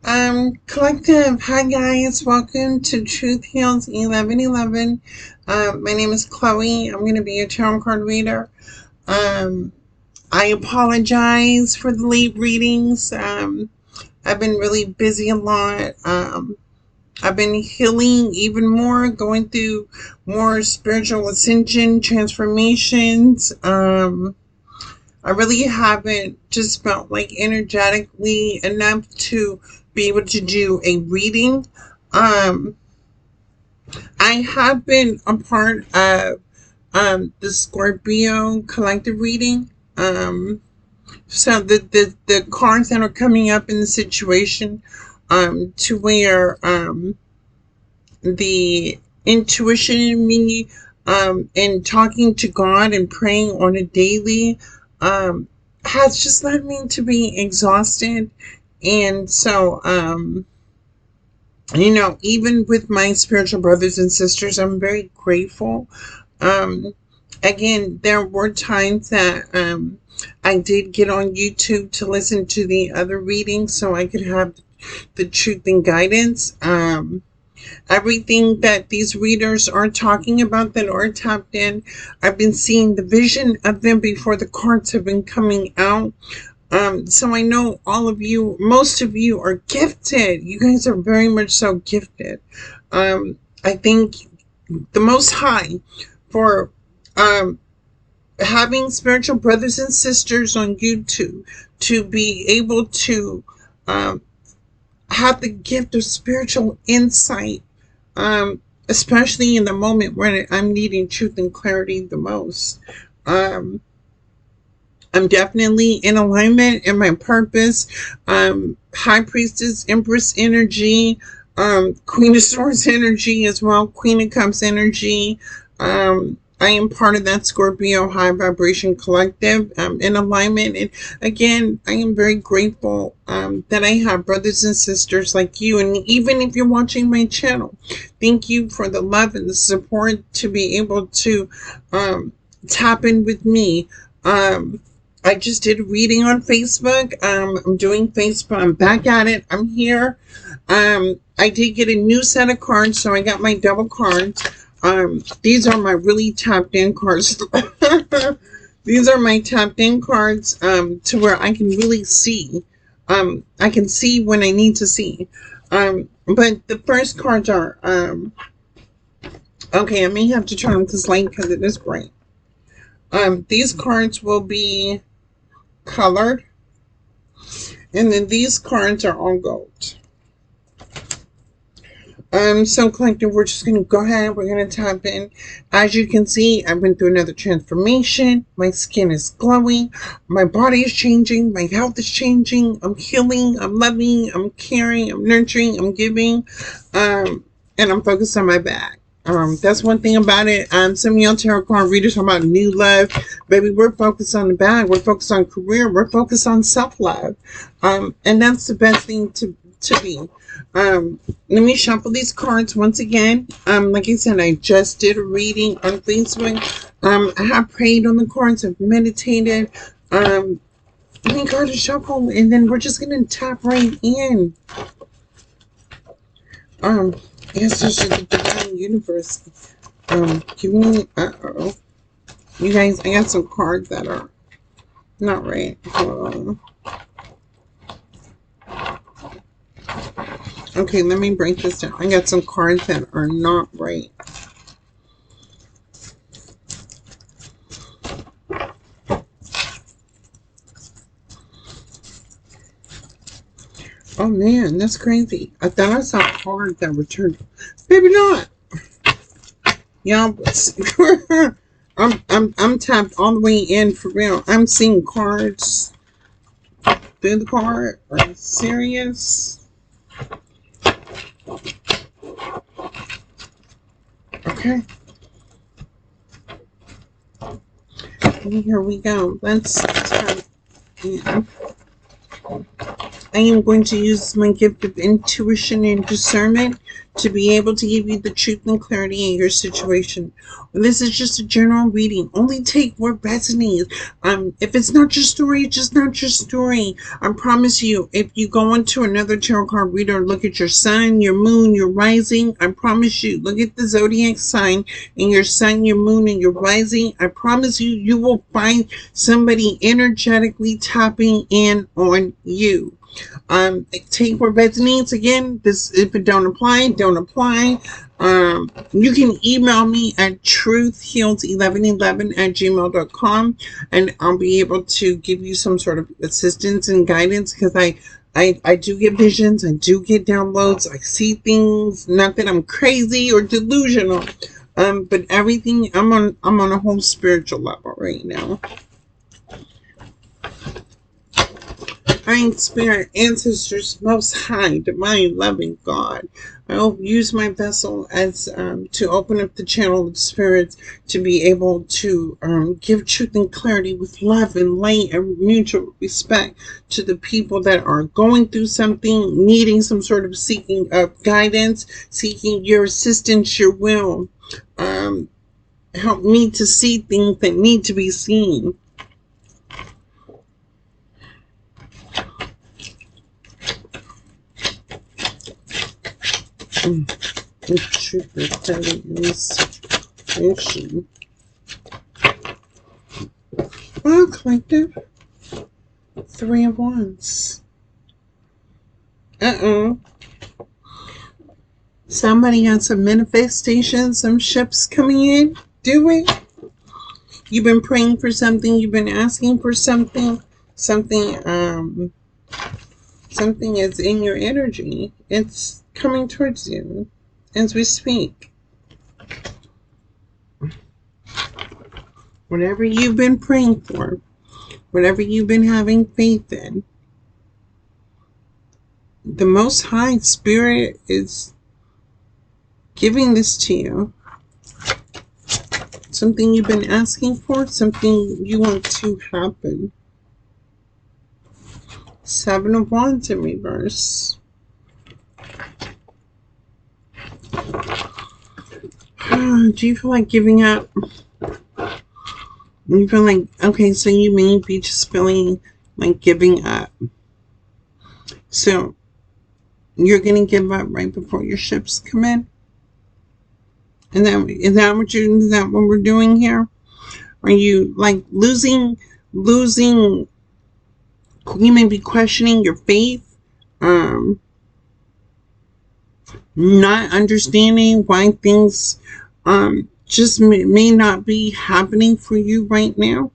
Collective, hi guys, welcome to Truth Heals 1111. My name is Chloe. I'm going to be your tarot card reader. Um, I apologize for the late readings. I've been really busy a lot. I've been healing even more, going through more spiritual ascension, transformations. I really haven't just felt like energetically enough to be able to do a reading. Um, I have been a part of the Scorpio collective reading. So the cards that are coming up in the situation, to where the intuition in me, and talking to God and praying on a daily, um, has just led me to be exhausted. And so, even with my spiritual brothers and sisters, I'm very grateful. Um, Again, there were times that I did get on YouTube to listen to the other readings so I could have the truth and guidance. Everything that these readers are talking about that are tapped in, I've been seeing the vision of them before the cards have been coming out. So I know all of you, most of you are gifted. You guys are very much so gifted. I think the Most High for um, having spiritual brothers and sisters on YouTube to be able to um, have the gift of spiritual insight, especially in the moment when I'm needing truth and clarity the most. Um, I'm definitely in alignment in my purpose. High Priestess, Empress energy, Queen of Swords energy as well, Queen of Cups energy. I am part of that Scorpio High Vibration Collective, in alignment. And again, I am very grateful that I have brothers and sisters like you. And even if you're watching my channel, thank you for the love and the support to be able to tap in with me. I just did a reading on Facebook. I'm doing Facebook. I'm back at it. I'm here. I did get a new set of cards, so I got my double cards. These are my really tapped in cards. These are my tapped in cards, to where I can really see. I can see when I need to see. But the first cards are, okay, I may have to turn this light because it is bright. These cards will be colored, and then these cards are all gold. So collective, we're just going to go ahead, we're going to tap in. As you can see, I've been through another transformation. My skin is glowing, my body is changing, my health is changing, I'm healing, I'm loving, I'm caring, I'm nurturing, I'm giving, and I'm focused on my back. That's one thing about it. Some of y'all tarot card readers are about new love. Baby, we're focused on the bag. We're focused on career. We're focused on self-love. And that's the best thing to be. Let me shuffle these cards once again. Like I said, I just did a reading on Facebook. I have prayed on the cards. I've meditated. Let me go to shuffle, and then we're just going to tap right in. Yes, this is the divine universe. Give me, you guys, I got some cards that are not right. Okay, let me break this down. I got some cards that are not right. Oh man, that's crazy. I thought I saw a card that returned. Maybe not. Yeah, I'm tapped all the way in for real. I'm seeing cards through the card. Are you serious? Okay. Here we go. Let's tap in. I am going to use my gift of intuition and discernment to be able to give you the truth and clarity in your situation. This is just a general reading. Only take what resonates. If it's not your story, it's just not your story. I promise you, if you go into another tarot card reader, look at your sun, your moon, your rising, I promise you, look at the zodiac sign and your sun, your moon, and your rising. I promise you, you will find somebody energetically tapping in on you. Take what resonates. Again, this, if it don't apply, don't apply. You can email me at truthheals1111@gmail.com, and I'll be able to give you some sort of assistance and guidance, because I do get visions, I do get downloads, I see things. Not that I'm crazy or delusional, but everything, I'm on a whole spiritual level right now. Kind Spirit, ancestors, most high, divine, loving God, I will use my vessel as to open up the channel of spirits to be able to give truth and clarity with love and light and mutual respect to the people that are going through something, needing some sort of seeking of guidance, seeking your assistance, your will. Help me to see things that need to be seen. The truth and clarity in this situation. Well, collective, 3 of Wands. Somebody got some manifestation, some ships coming in. Do it. You've been praying for something. You've been asking for something. Something is in your energy. It's coming towards you as we speak. Whatever you've been praying for, whatever you've been having faith in, the Most High Spirit is giving this to you. Something you've been asking for, something you want to happen. 7 of Wands in reverse. Do you feel like giving up? You feel like, okay, so you may be just feeling like giving up. So you're going to give up right before your ships come in? Is that what we're doing here? Are you like losing, you may be questioning your faith, not understanding why things just may not be happening for you right now.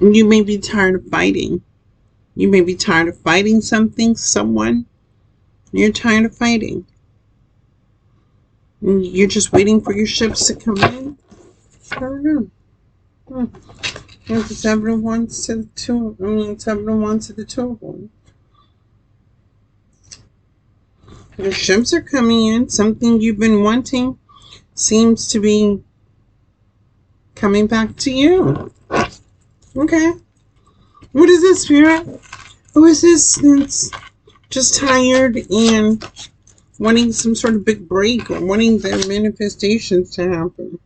You may be tired of fighting. You may be tired of fighting something, someone. You're tired of fighting. You're just waiting for your ships to come in. I don't know. There's the 7 of Wands to the 7 of Wands to the 2 of Wands. Your ships are coming in. Something you've been wanting seems to be coming back to you. Okay. What is this, Spirit? Who is this that's just tired and wanting some sort of big break or wanting their manifestations to happen?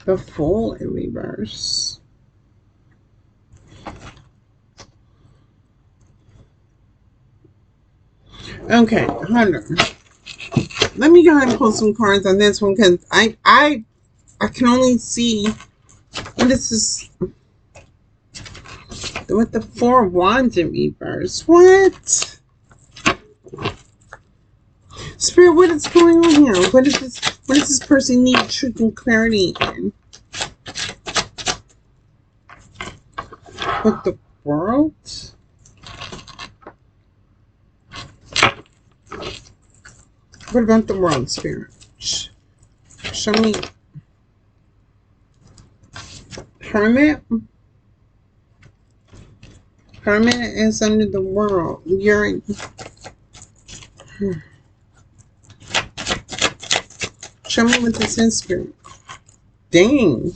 The Fool in reverse. Okay, hold on. Let me go ahead and pull some cards on this one, because I can only see what is this with the 4 of Wands in reverse. What? Spirit, what is going on here? What does this person need truth and clarity in? With the World? What about the World, Spirit? Show me. Hermit? Hermit is under the World. You're in. Show me what this is, Spirit. Dang.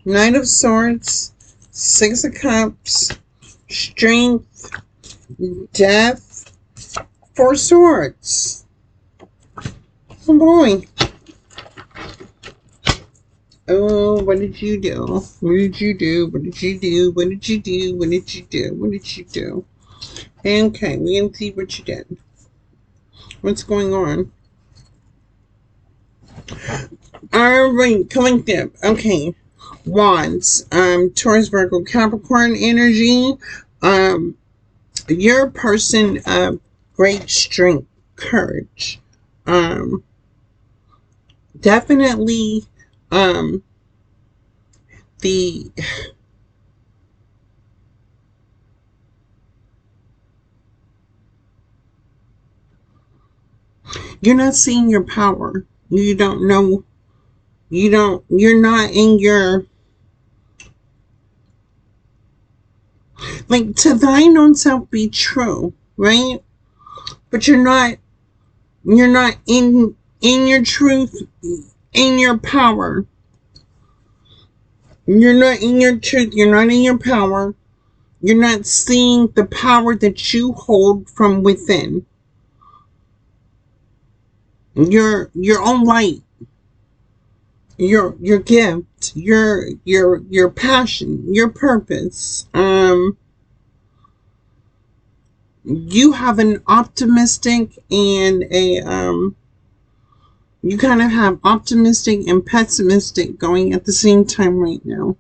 Knight of Swords. Six of Cups, Strength, Death, Four Swords. Oh boy. Oh, what did you do? What did you do? What did you do? What did you do? What did you do? What did you do? Okay, we can see what you did. What's going on? Alright, collective. Okay. Wands. Taurus, Virgo, Capricorn energy. You're a person of great strength, courage. Definitely, the you're not seeing your power. You don't know. You're not in your, like, to thine own self be true, right? But you're not in your truth, in your power. You're not in your truth. You're not in your power. You're not seeing the power that you hold from within. Your own light, your gift, your passion, your purpose. You have an optimistic and a you kind of have optimistic and pessimistic going at the same time right now.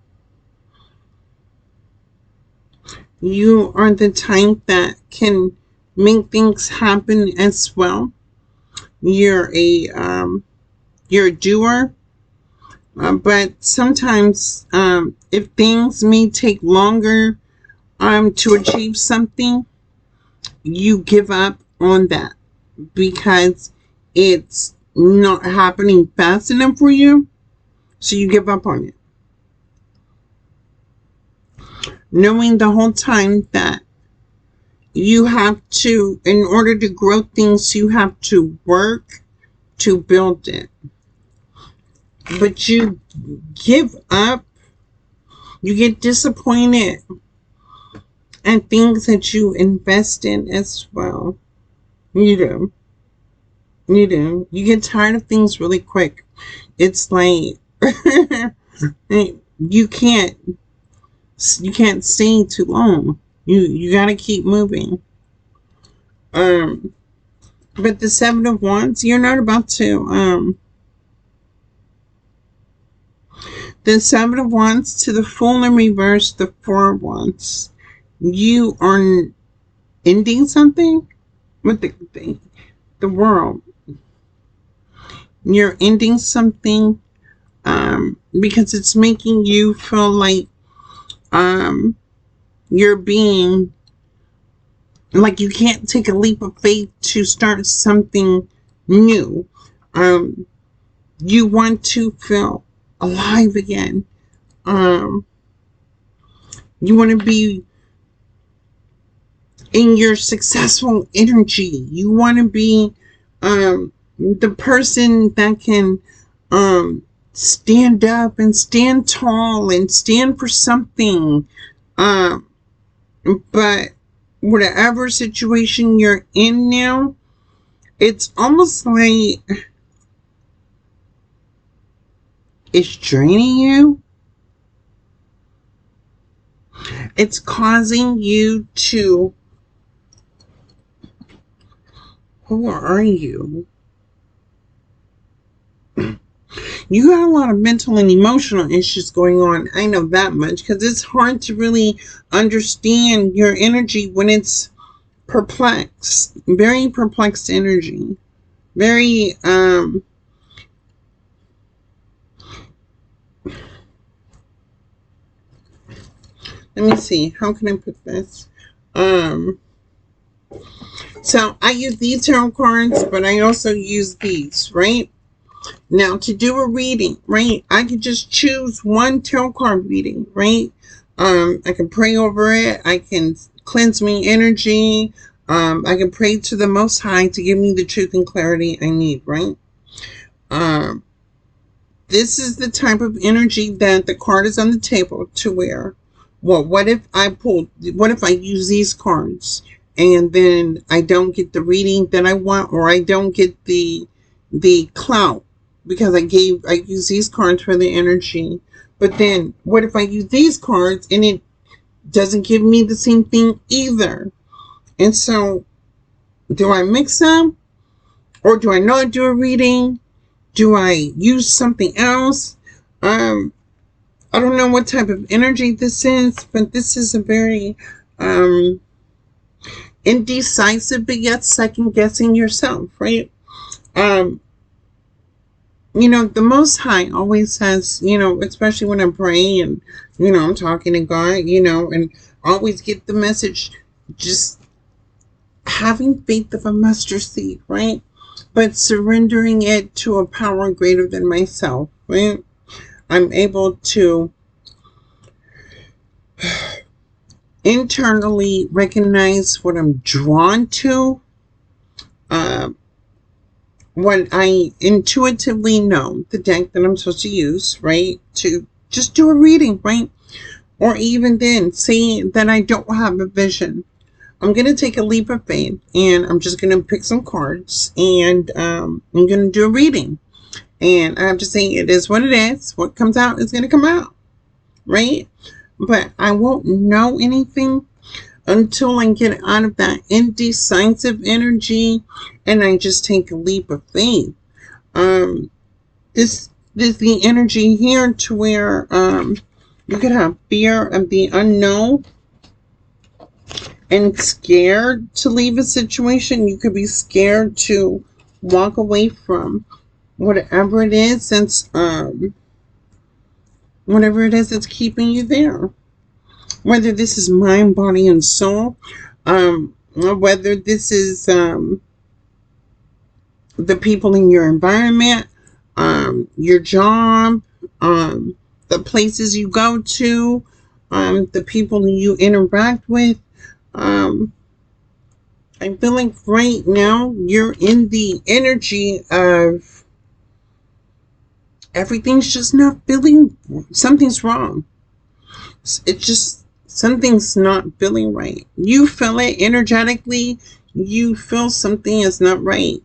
You are the type that can make things happen as well. You're a doer, but sometimes if things may take longer to achieve something, you give up on that because it's not happening fast enough for you, so you give up on it. Knowing the whole time that you have to, in order to grow things, you have to work to build it. But you give up, you get disappointed and things that you invest in as well. You do. You do. You get tired of things really quick. It's like you can't stay too long. You gotta keep moving. But the Seven of Wands, you're not about to the Seven of Wands to the Fool in reverse, the Four of Wands. You are ending something with the world. You're ending something because it's making you feel like you're being, like, you can't take a leap of faith to start something new. You want to feel alive again. You want to be in your successful energy. You want to be the person that can stand up and stand tall and stand for something. But whatever situation you're in now, it's almost like it's draining you. It's causing you to, who are you? You got a lot of mental and emotional issues going on. I know that much because it's hard to really understand your energy when it's perplexed. Very perplexed energy. Very, let me see. How can I put this? So I use these tarot cards, but I also use these, right? Now, to do a reading, right, I can just choose one tarot card reading, right? I can pray over it. I can cleanse me energy. I can pray to the Most High to give me the truth and clarity I need, right? This is the type of energy that the card is on the table to wear well, what if I use these cards and then I don't get the reading that I want, or I don't get the clout because I use these cards for the energy. But then what if I use these cards and it doesn't give me the same thing either? And so do I mix them, or do I not do a reading? Do I use something else? I don't know what type of energy this is, but this is a very indecisive, but yet second guessing yourself, right? Um, the Most High always says, especially when I pray and, I'm talking to God, and always get the message, just having faith of a mustard seed, right? But surrendering it to a power greater than myself, right? I'm able to internally recognize what I'm drawn to, uh, what I intuitively know, the deck that I'm supposed to use, right? To just do a reading, right? Or even then, say that I don't have a vision. I'm going to take a leap of faith and I'm just going to pick some cards and I'm going to do a reading. And I have to say, it is what it is. What comes out is going to come out, right? But I won't know anything until I get out of that indecisive energy and I just take a leap of faith. This is the energy here to where you could have fear of the unknown and scared to leave a situation. You could be scared to walk away from whatever it is since whatever it is that's keeping you there. Whether this is mind, body, and soul, whether this is the people in your environment, your job, the places you go to, the people you interact with. I feel like right now you're in the energy of everything's just not feeling, something's wrong. It's just something's not feeling right. You feel it energetically. You feel something is not right.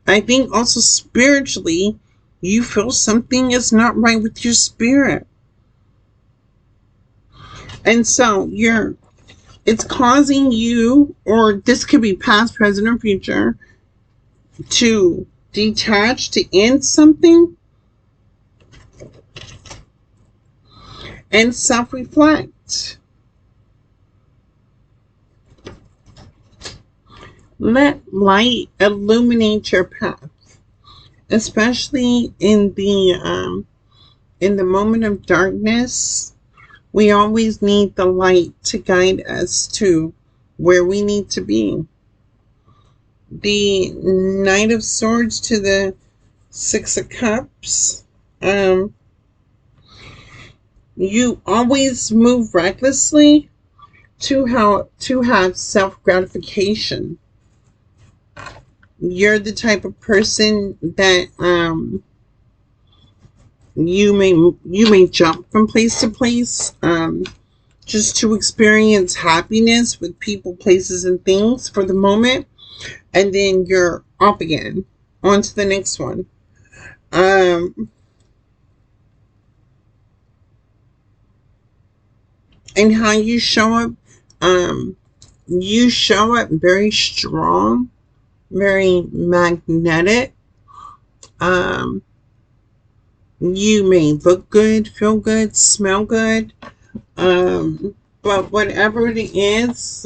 I think also spiritually, you feel something is not right with your spirit. And so it's causing you, or this could be past, present, or future, to detach, to end something, and self-reflect. Let light illuminate your path, especially in the moment of darkness. We always need the light to guide us to where we need to be. The Knight of Swords to the Six of Cups. You always move recklessly to have self-gratification. You're the type of person that you may jump from place to place just to experience happiness with people, places, and things for the moment, and then you're off again on to the next one. And how you show up, you show up very strong, very magnetic. You may look good, feel good, smell good, but whatever it is,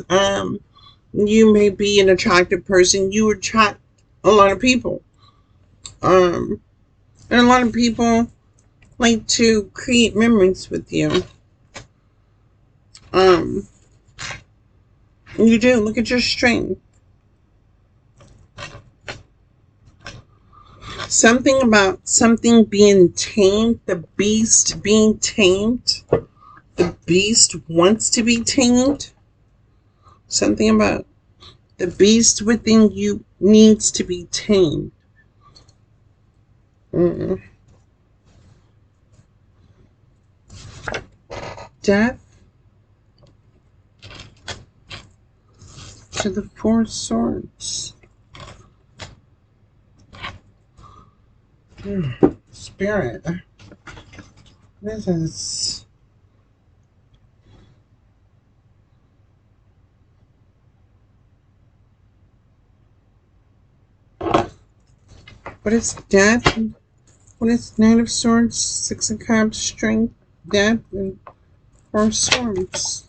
you may be an attractive person. You attract a lot of people, and a lot of people like to create memories with you. You do. Look at your strength. Something about something being tamed, the beast being tamed. The beast wants to be tamed. Something about the beast within you needs to be tamed. Death to the Four Swords. Spirit. What is this? What is death? What is Knight of Swords, Six of Cups, Strength, Death, and Four Swords?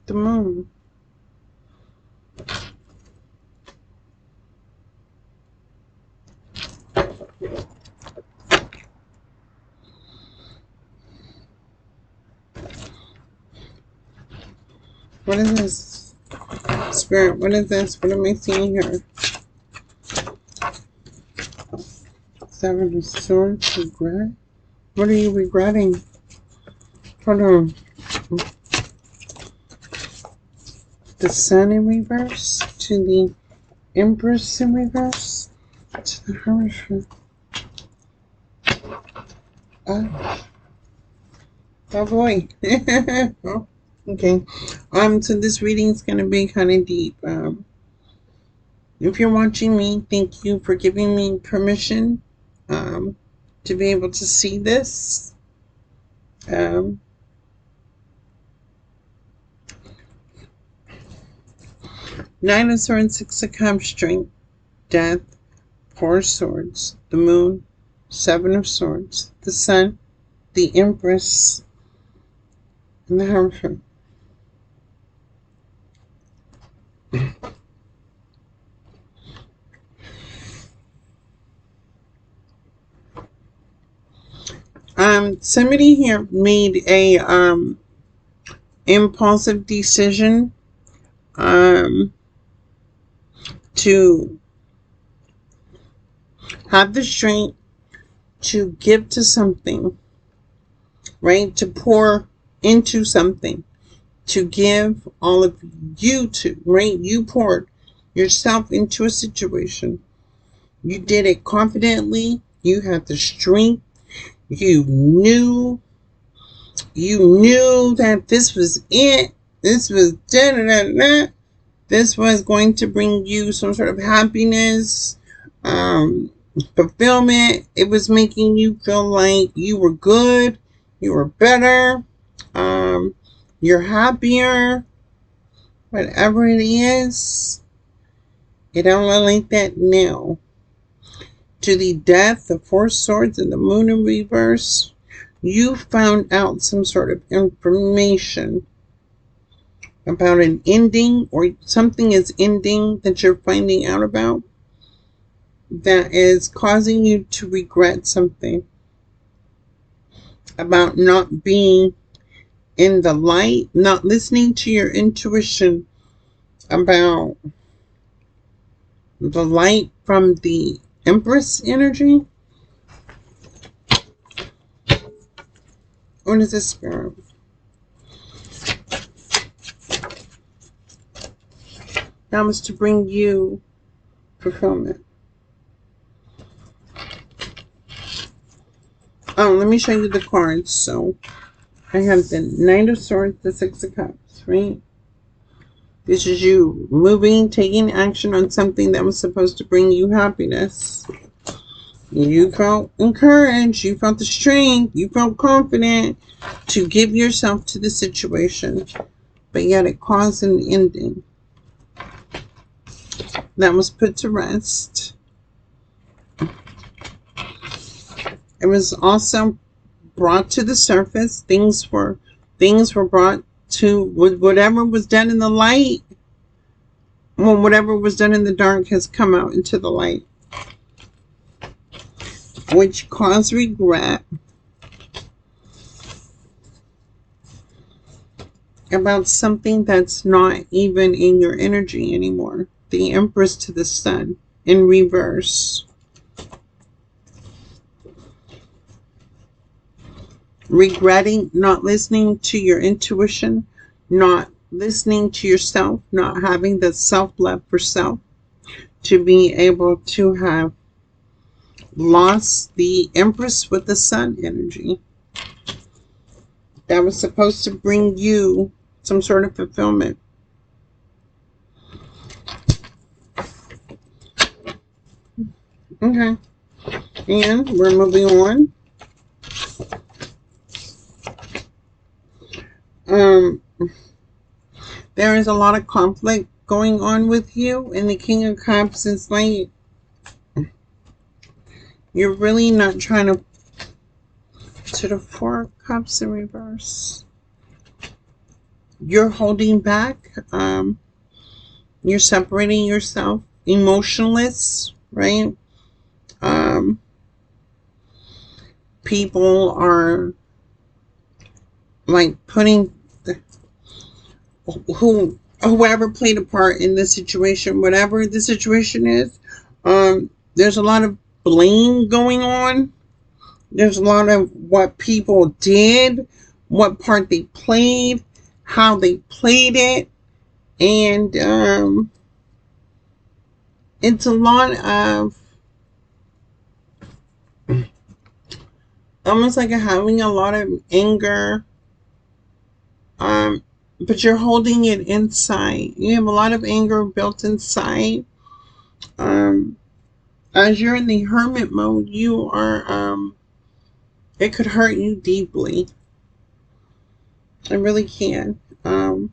The Moon. What is this? Spirit, what is this? What am I seeing here? Seven of Swords, regret? What are you regretting? Hold on. The Sun in reverse to the Empress in reverse to the Hierophant. Oh boy. Oh, okay. So this reading is gonna be kind of deep. If you're watching me, thank you for giving me permission to be able to see this. Nine of Swords, Six of Cups, Strength, Death, Four Swords, the Moon, Seven of Swords, the Sun, the Empress, and the Hierophant. Somebody here made a impulsive decision to have the strength to give to something, right? To pour into something, to give all of you to, right? You poured yourself into a situation. You did it confidently. You had the strength. You knew that this was it. This was da-da-da-da. This was going to bring you some sort of happiness, fulfillment. It was making you feel like you were good, you were better, you're happier, whatever it is. It don't look like that now. To the Death, the Four Swords, and the Moon in reverse, you found out some sort of information about an ending, or something is ending that you're finding out about that is causing you to regret something about not being in the light, not listening to your intuition about the light from the Empress energy. What is this, Spirit? That was to bring you fulfillment. Oh, let me show you the cards. So I have the Knight of Swords, the Six of Cups, right? This is you moving, taking action on something that was supposed to bring you happiness. You felt encouraged, you felt the strength, you felt confident to give yourself to the situation, but yet it caused an ending that was put to rest. It was also brought to the surface. Things were brought to whatever was done in the light. Well, whatever was done in the dark has come out into the light, which caused regret about something that's not even in your energy anymore. The Empress to the Sun in reverse. Regretting not listening to your intuition, not listening to yourself, not having the self-love for self, to be able to have lost the Empress with the Sun energy that was supposed to bring you some sort of fulfillment. Okay. And we're moving on. There is a lot of conflict going on with you, and the King of Cups is like, you're really not trying to the Four of Cups in reverse. You're holding back. You're separating yourself. Emotionless, right? People are like putting whoever played a part in this situation, whatever the situation is, there's a lot of blame going on. There's a lot of what people did, what part they played, how they played it, and it's a lot of almost like having a lot of anger, but you're holding it inside. You have a lot of anger built inside. As you're in the hermit mode, you are, it could hurt you deeply. It really can. The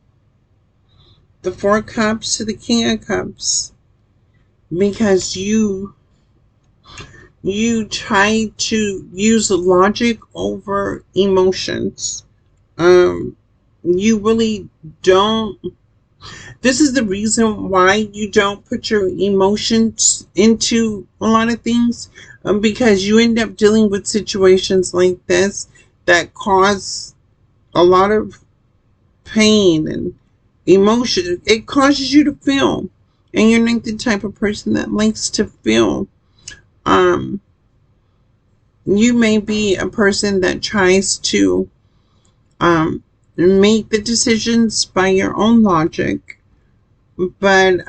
Four of Cups to the King of Cups, because you try to use logic over emotions. You really don't. This is the reason why you don't put your emotions into a lot of things, because you end up dealing with situations like this that cause a lot of pain and emotion. It causes you to feel, and you're not the type of person that likes to feel. You may be a person that tries to make the decisions by your own logic, but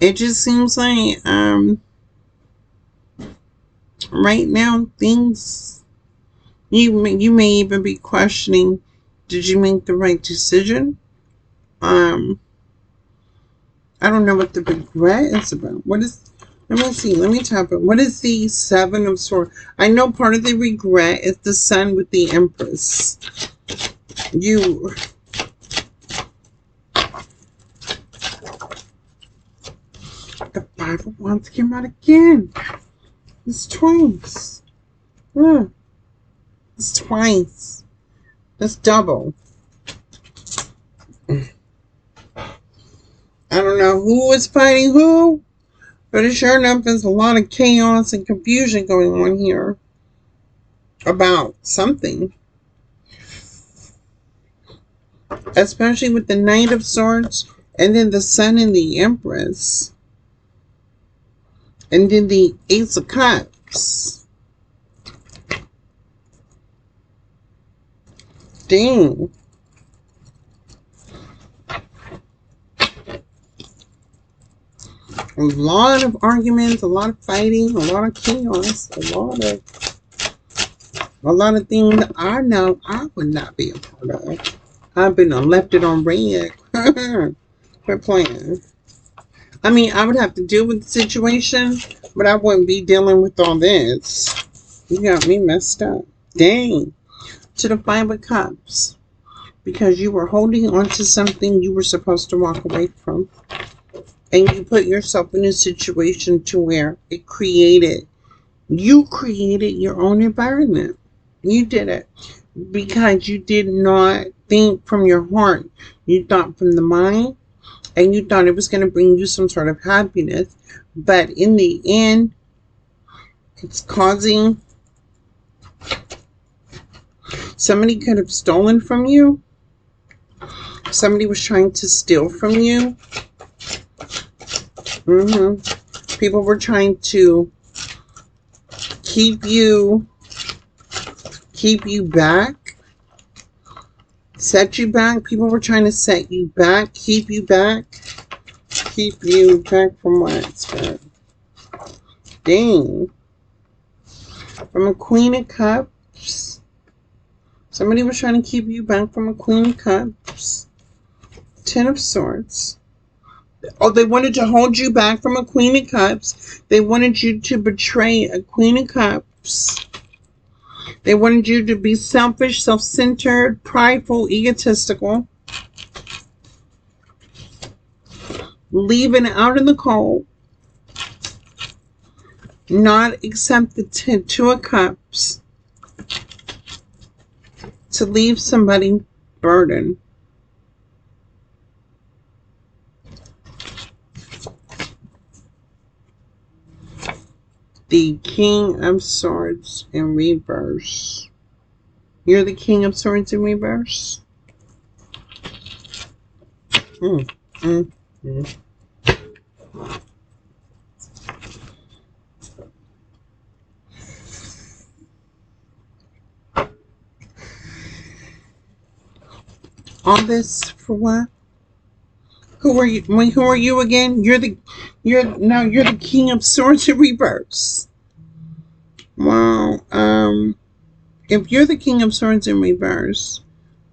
it just seems like right now things, you may even be questioning, did you make the right decision? I don't know what the regret is about. What is, let me see, let me tap it. What is the Seven of Swords? I know part of the regret is the Sun with the Empress. You, the Five of Wands came out again. It's twice. Yeah. It's twice. That's double. I don't know who is fighting who, but it sure enough is a lot of chaos and confusion going on here about something. Especially with the Knight of Swords, and then the Sun and the Empress, and then the Ace of Cups. Dang. A lot of arguments, a lot of fighting, a lot of chaos, a lot of things I know I would not be a part of. I've been elected on red. Quit playing. I mean, I would have to deal with the situation, but I wouldn't be dealing with all this. You got me messed up. Dang. To the Five of Cups. Because you were holding on to something you were supposed to walk away from. And you put yourself in a situation to where you created your own environment. You did it. Because you did not think from your heart. You thought from the mind. And you thought it was going to bring you some sort of happiness. But in the end, it's causing... Somebody could have stolen from you. Somebody was trying to steal from you. People were trying to keep you back. Set you back. People were trying to set you back. Keep you back. Keep you back from what? Dang. From a Queen of Cups Somebody was trying to keep you back from a Queen of Cups. Ten of Swords. Oh, they wanted to hold you back from a Queen of Cups. They wanted you to betray a Queen of Cups. They wanted you to be selfish, self-centered, prideful, egotistical. Leaving out in the cold. Not accept the Two of Cups. To leave somebody burdened. The King of Swords in reverse. You're the King of Swords in reverse. All this for what? Who are you? Who are you again? You're the King of Swords in reverse. Well, if you're the King of Swords in reverse,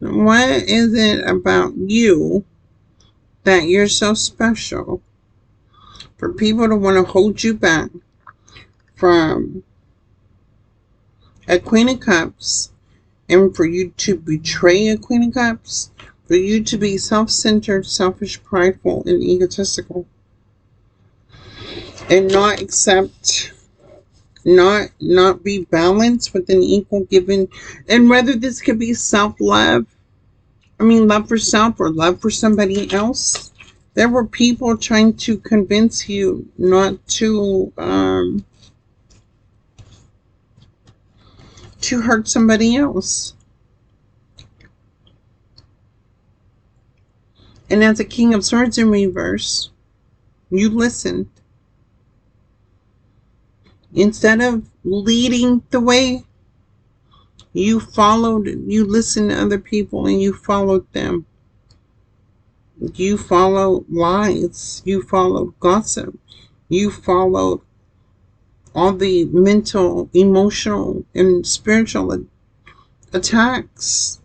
what is it about you that you're so special for people to want to hold you back from a Queen of Cups, and for you to betray a Queen of Cups, for you to be self-centered, selfish, prideful, and egotistical, and not accept, not be balanced with an equal giving, and whether this could be self-love, love for self or love for somebody else. There were people trying to convince you not to hurt somebody else. And as a King of Swords in reverse, you listened. Instead of leading the way, you listened to other people and you followed them. You followed lies. You followed gossip. You followed all the mental, emotional, and spiritual attacks.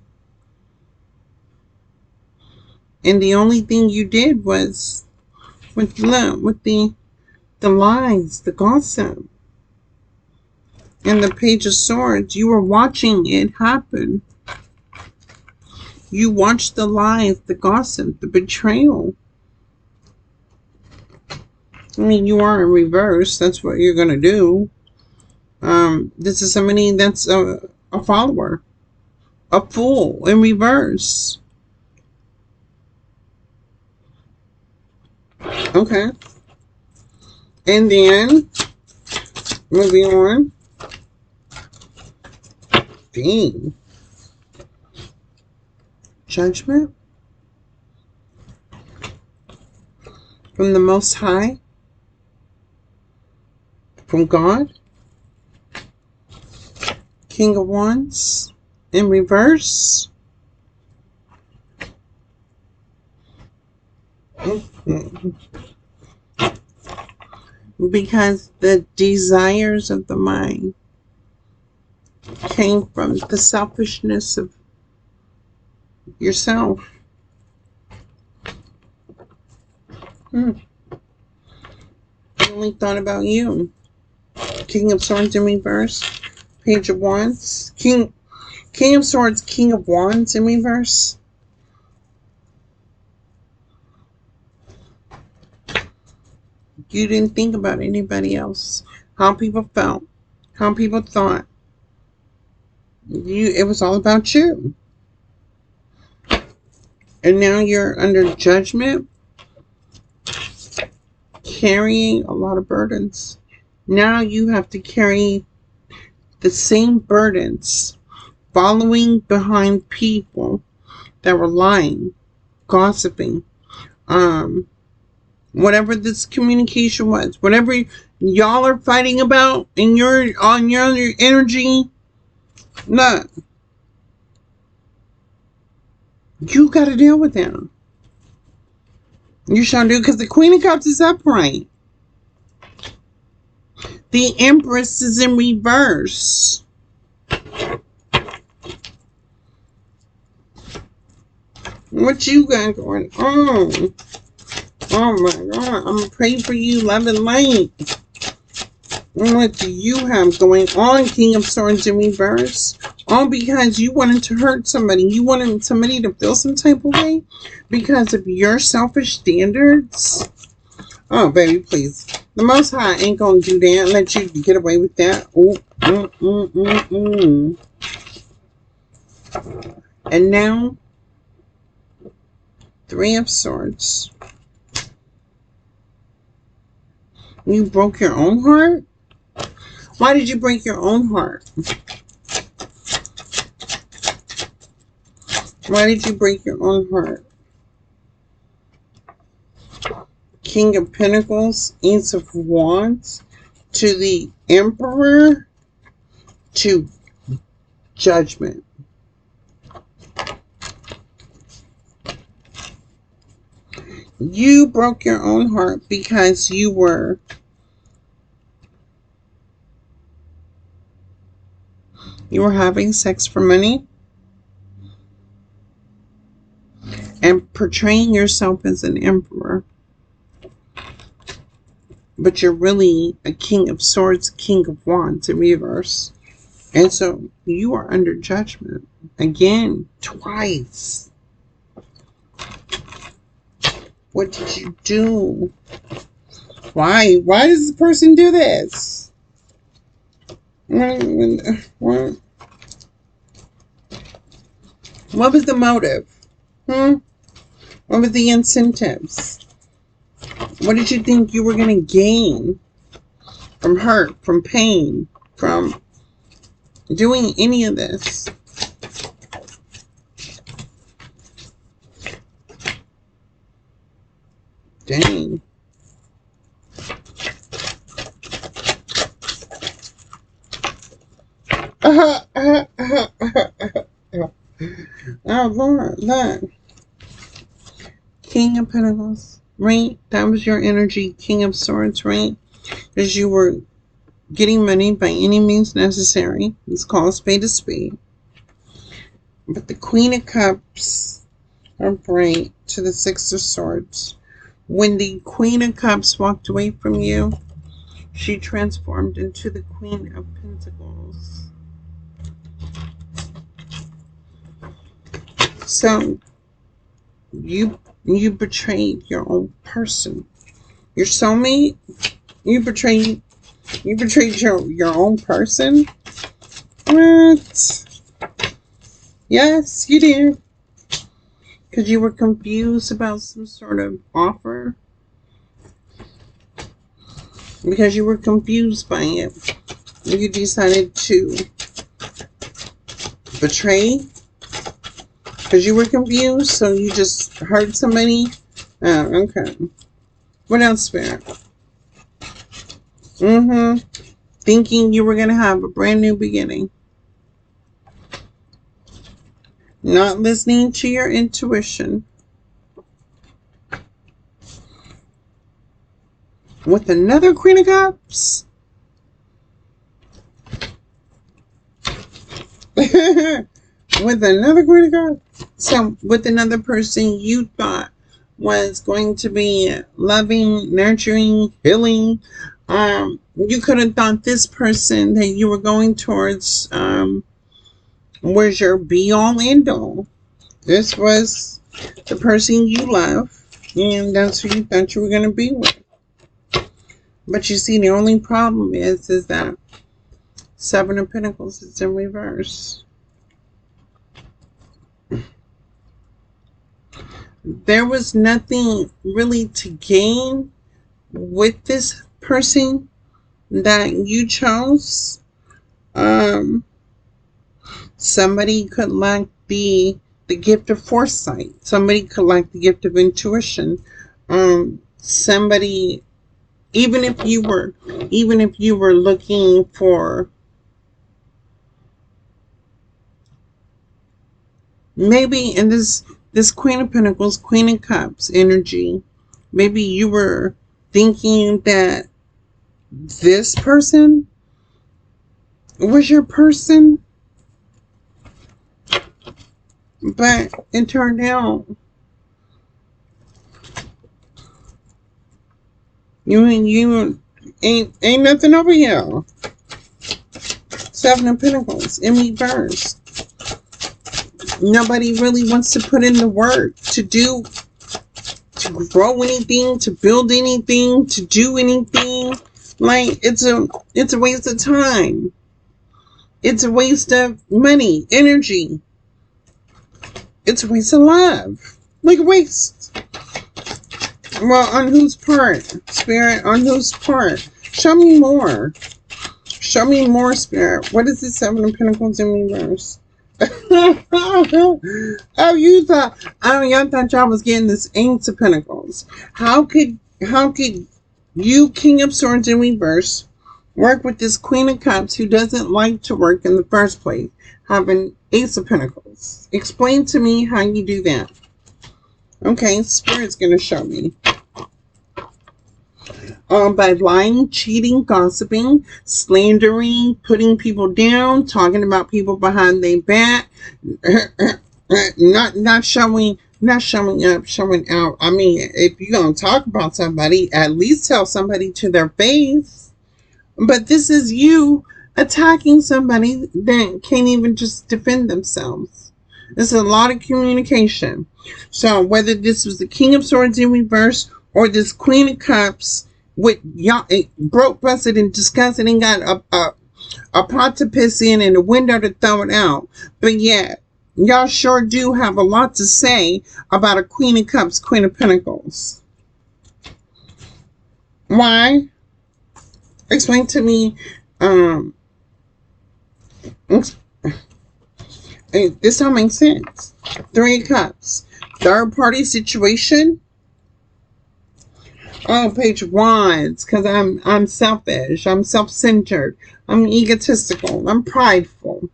And the only thing you did was with the lies, the gossip, and the Page of Swords. You were watching it happen. You watched the lies, the gossip, the betrayal. You are in reverse. That's what you're going to do. This is somebody that's a follower. A fool in reverse. Okay. And then, moving on. Dang. Judgment. From the Most High. From God. King of Wands. In reverse. Because the desires of the mind came from the selfishness of yourself. You only thought about you. King of Swords in reverse. Page of Wands. King of Swords, King of Wands in reverse. You didn't think about anybody else. How people felt. How people thought. It was all about you. And now you're under judgment. Carrying a lot of burdens. Now you have to carry the same burdens. Following behind people that were lying. Gossiping. Whatever this communication was, whatever y'all are fighting about in your energy, look, you got to deal with them. You shall do, because the Queen of Cups is upright. The Empress is in reverse. What you got going on? Oh my God. I'm going to pray for you, love and light. What do you have going on, King of Swords in reverse? All because you wanted to hurt somebody. You wanted somebody to feel some type of way because of your selfish standards. Oh, baby, please. The Most High ain't gonna do that and let you get away with that. Ooh, And now, Three of Swords. You broke your own heart? Why did you break your own heart? Why did you break your own heart? King of Pentacles, Ace of Wands, to the Emperor, to Judgment. You broke your own heart because you were having sex for money and portraying yourself as an emperor. But you're really a King of Swords, King of Wands in reverse. And so you are under judgment. Again, twice. What did you do? Why? Why does this person do this? What was the motive? What were the incentives? What did you think you were going to gain from hurt, from pain, from doing any of this? Dang. Oh, Lord, look. King of Pentacles, right? That was your energy, King of Swords, right? Because you were getting money by any means necessary. It's called spade a spade. But the Queen of Cups are bright to the Six of Swords. When the Queen of Cups walked away from you, she transformed into the Queen of Pentacles. So, you betrayed your own person. Your soulmate, you betrayed your own person? What? Yes, you did. Because you were confused about some sort of offer. Because you were confused by it. You decided to betray. Because you were confused, so you just hurt somebody. Oh, okay. What else, Spirit? Thinking you were going to have a brand new beginning. Not listening to your intuition. With another Queen of Cups. With another Queen of Cups. So, with another person you thought was going to be loving, nurturing, healing. You could have thought this person that you were going towards was your be-all, end-all. This was the person you love, and that's who you thought you were going to be with. But you see, the only problem is that Seven of Pentacles is in reverse. There was nothing really to gain with this person that you chose. Somebody could lack the gift of foresight. Somebody could lack the gift of intuition. Somebody, even if you were looking for maybe in this Queen of Pentacles, Queen of Cups energy, maybe you were thinking that this person was your person, but it turned out You ain't nothing over here. Seven of Pentacles in reverse. Nobody really wants to put in the work to grow anything, to build anything, to do anything. Like it's a waste of time. It's a waste of money, energy. It's a waste of love. Like a waste. Well, on whose part? Spirit, on whose part? Show me more. Show me more, Spirit. What is the Seven of Pentacles in reverse? Oh, y'all thought y'all was getting this Ace of Pentacles. How could you, King of Swords in reverse, work with this Queen of Cups who doesn't like to work in the first place, having Ace of Pentacles? Explain to me how you do that. Okay, Spirit's gonna show me. By lying, cheating, gossiping, slandering, putting people down, talking about people behind their back, not showing up, showing out. I mean, if you're gonna talk about somebody, at least tell somebody to their face. But this is you attacking somebody that can't even just defend themselves. There's a lot of communication. So whether this was the King of Swords in reverse or this Queen of Cups with y'all, broke, busted, and disgusted, and got a pot to piss in and a window to throw it out. But yeah, y'all sure do have a lot to say about a Queen of Cups, Queen of Pentacles. Why? Explain to me. This don't make sense. Three of Cups. Third party situation. Oh, Page of Wands, because I'm selfish, I'm self-centered, I'm egotistical, I'm prideful.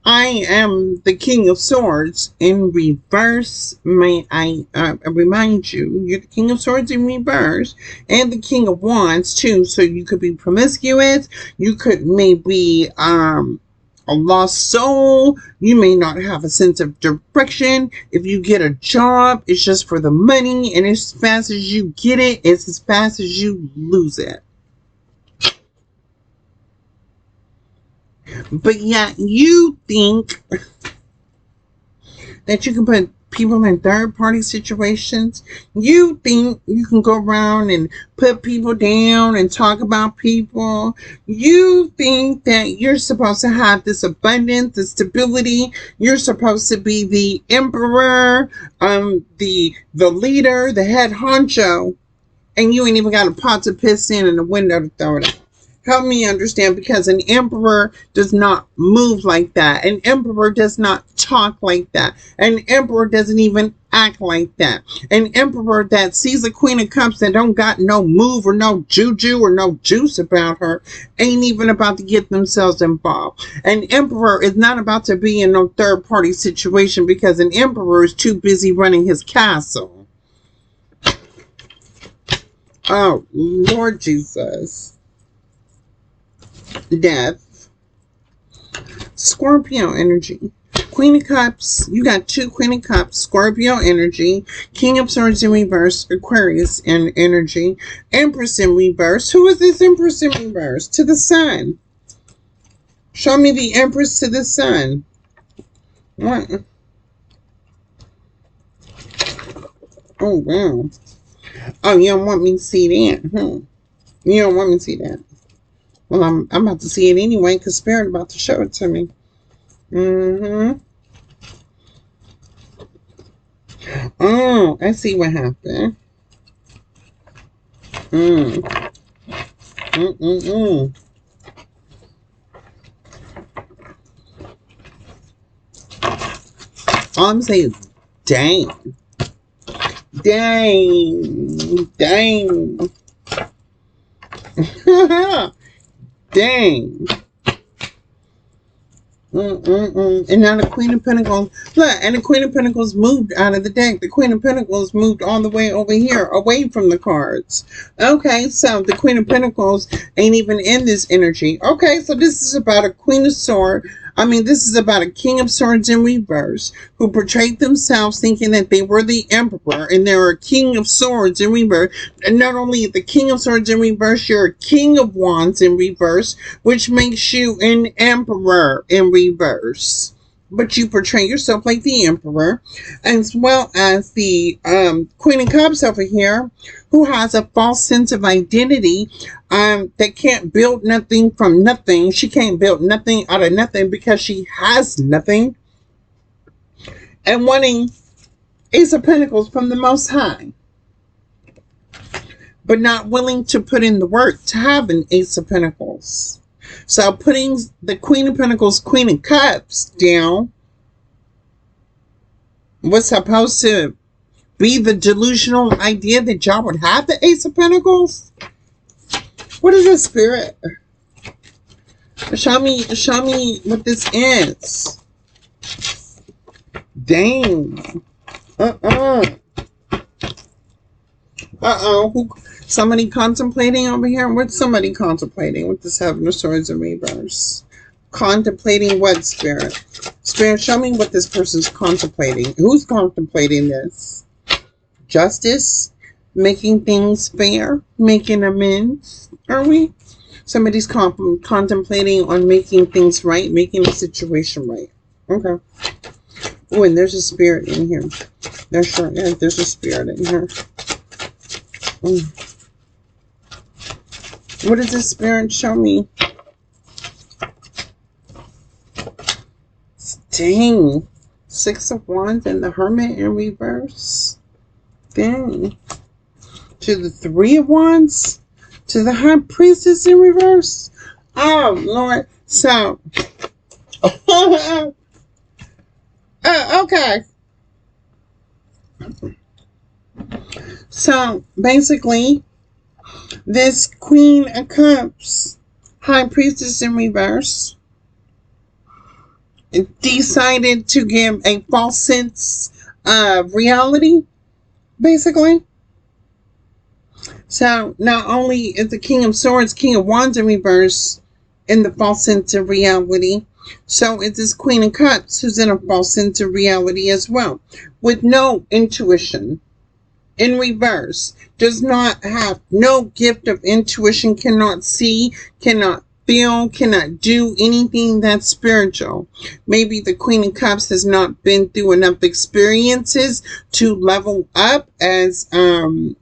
I am the King of Swords in reverse. May I remind you, you're the King of Swords in reverse and the King of Wands too. So you could be promiscuous. You could maybe a lost soul. You may not have a sense of direction. If you get a job, it's just for the money, and as fast as you get it, it's as fast as you lose it. But yeah, you think that you can put people in third party situations. You think you can go around and put people down and talk about people. You think that you're supposed to have this abundance, the stability. You're supposed to be the emperor, the leader, the head honcho, and you ain't even got a pot to piss in and a window to throw it out. Help me understand, because an emperor does not move like that. An emperor does not talk like that. An emperor doesn't even act like that. An emperor that sees a Queen of Cups that don't got no move or no juju or no juice about her ain't even about to get themselves involved. An emperor is not about to be in no third party situation, because an emperor is too busy running his castle. Oh, Lord Jesus. Death. Scorpio energy. Queen of Cups. You got two Queen of Cups. Scorpio energy. King of Swords in reverse. Aquarius in energy. Empress in reverse. Who is this Empress in reverse? To the Sun. Show me the Empress to the Sun. What? Oh, wow. Oh, you don't want me to see that, You don't want me to see that. Well, I'm about to see it anyway, because Spirit about to show it to me. Oh, I see what happened. All I'm saying is, dang. Dang. And now the Queen of Pentacles. Look, and the Queen of Pentacles moved out of the deck. The Queen of Pentacles moved all the way over here, away from the cards. Okay, so the Queen of Pentacles ain't even in this energy. Okay, so this is about a Queen of Swords, I mean, this is about a King of Swords in reverse who portrayed themselves thinking that they were the Emperor and they're a King of Swords in reverse. And not only the King of Swords in reverse, you're a King of Wands in reverse, which makes you an Emperor in reverse. But you portray yourself like the Emperor, as well as the Queen of Cups over here, who has a false sense of identity, that can't build nothing from nothing. She can't build nothing out of nothing because she has nothing. And wanting Ace of Pentacles from the Most High, but not willing to put in the work to have an Ace of Pentacles. So putting the Queen of Pentacles, Queen of Cups down was supposed to be the delusional idea that y'all would have the Ace of Pentacles. What is this, Spirit? Show me what this is. Dang. Who? Somebody contemplating over here? What's somebody contemplating with this Seven of Swords in reverse? Contemplating what, Spirit? Spirit, show me what this person's contemplating. Who's contemplating this? Justice? Making things fair? Making amends? Are we? Somebody's contemplating on making things right, making the situation right. Okay. Oh, and there's a spirit in here. There's a spirit in here. What does this spirit show me? Dang. Six of Wands and the Hermit in reverse. Dang. To the Three of Wands. To the High Priestess in reverse. Oh, Lord. So. Okay. So, basically, this Queen of Cups, High Priestess in reverse, decided to give a false sense of reality, basically. So, not only is the King of Swords, King of Wands in reverse, in the false sense of reality, so is this Queen of Cups, who's in a false sense of reality as well, with no intuition. In reverse, does not have no gift of intuition, cannot see, cannot feel, cannot do anything that's spiritual. Maybe the Queen of Cups has not been through enough experiences to level up as, to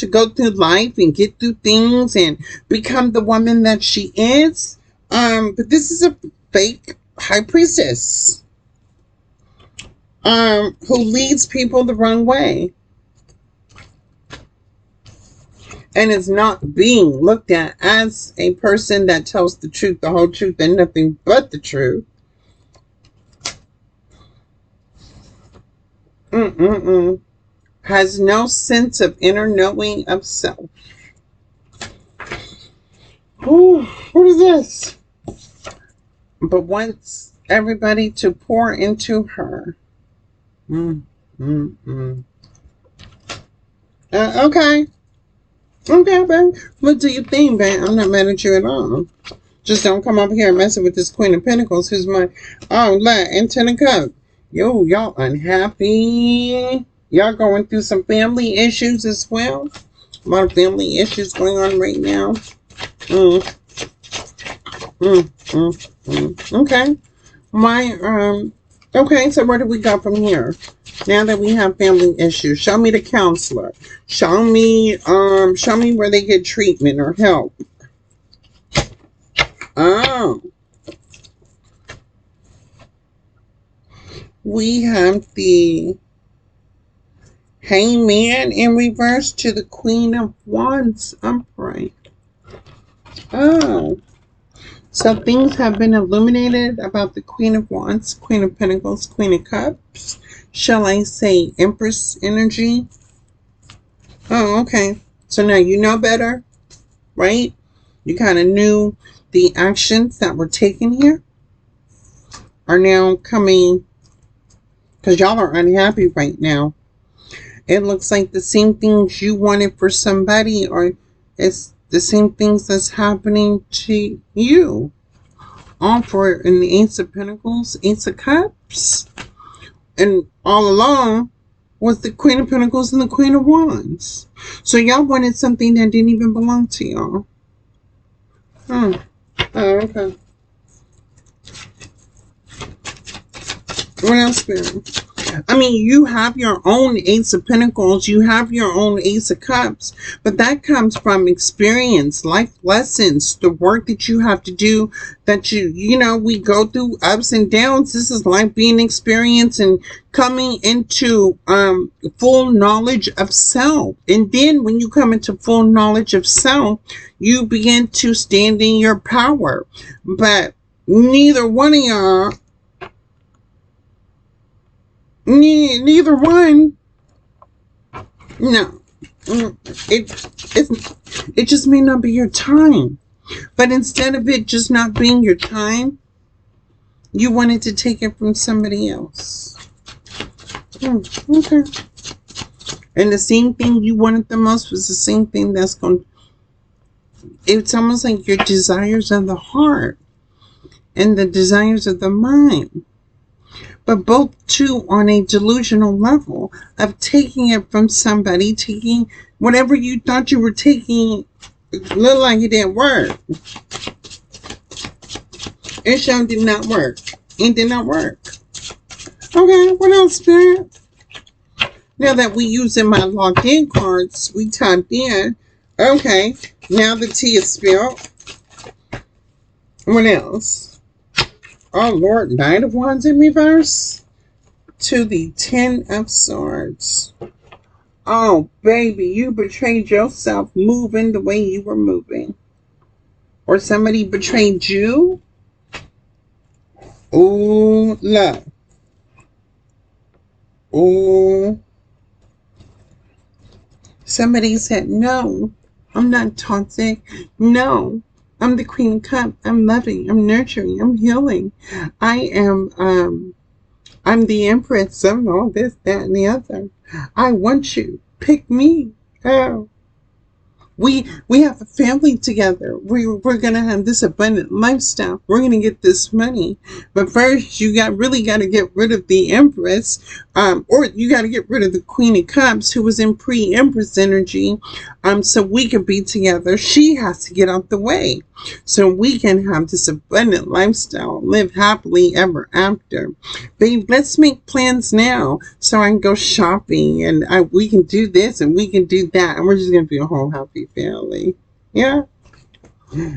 go through life and get through things and become the woman that she is. But this is a fake High Priestess, who leads people the wrong way. And is not being looked at as a person that tells the truth, the whole truth, and nothing but the truth. Has no sense of inner knowing of self. Ooh, what is this? But wants everybody to pour into her. Okay. Okay, babe. What do you think, babe? I'm not mad at you at all. Just don't come up here and messing with this Queen of Pentacles, who's my... Oh, look, and Ten of Cups. Yo, y'all unhappy. Y'all going through some family issues as well. A lot of family issues going on right now. Okay. Okay, so where do we go from here? Now that we have family issues, show me the counselor. Show me where they get treatment or help. Oh. We have the Hangman in reverse to the Queen of Wands upright. Oh. So things have been illuminated about the Queen of Wands, Queen of Pentacles, Queen of Cups. Shall I say Empress energy? Oh, okay. So now you know better, right? You kind of knew the actions that were taken here are now coming, because y'all are unhappy right now. It looks like the same things you wanted for somebody, or it's the same things that's happening to you. all for in the Ace of Pentacles, Ace of Cups, and all along was the Queen of Pentacles and the Queen of Wands. So y'all wanted something that didn't even belong to y'all. Oh, okay. What else, Spirit? I mean, you have your own Ace of Pentacles, you have your own Ace of Cups, but that comes from experience, life lessons, the work that you have to do, that you know, we go through ups and downs. This is life being experienced and coming into full knowledge of self. And then when you come into full knowledge of self, you begin to stand in your power. But neither one of y'all, neither one, no, it just may not be your time. But instead of it just not being your time, you wanted to take it from somebody else. Okay. And the same thing you wanted the most was the same thing that's going. It's almost like your desires of the heart and the desires of the mind, but both two on a delusional level of taking it from somebody, taking whatever you thought you were taking, looked like it didn't work. It sure did not work. It did not work. Okay, what else, Spirit? Now that we using my locked in cards, we typed in. Okay, now the tea is spilled. What else? Oh, Lord, Knight of Wands in reverse to the Ten of Swords. Oh, baby, you betrayed yourself moving the way you were moving. Or somebody betrayed you. Ooh, love. Ooh. Somebody said, no, I'm not toxic. No, I'm the Queen of Cups. I'm loving. I'm nurturing. I'm healing. I'm the Empress of all this, that, and the other. I want you. Pick me. Oh. We have a family together. We're gonna have this abundant lifestyle. We're gonna get this money. But first you really gotta get rid of the Empress, or you gotta get rid of the Queen of Cups who was in pre-Empress energy, so we can be together. She has to get out the way so we can have this abundant lifestyle, live happily ever after. Babe, let's make plans now so I can go shopping and we can do this and we can do that, and we're just gonna be a whole happy family. Yeah.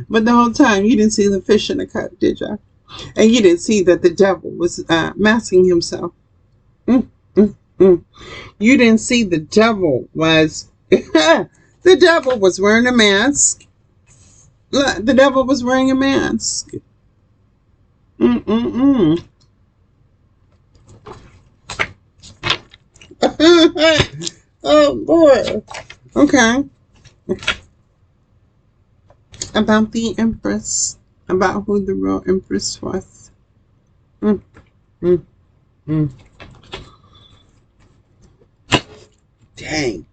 But the whole time you didn't see the fish in the cup, did you? And you didn't see that the devil was masking himself. You didn't see the devil was the devil was wearing a mask. Look, the devil was wearing a mask. Oh boy. Okay. About the Empress. About who the real Empress was. Dang.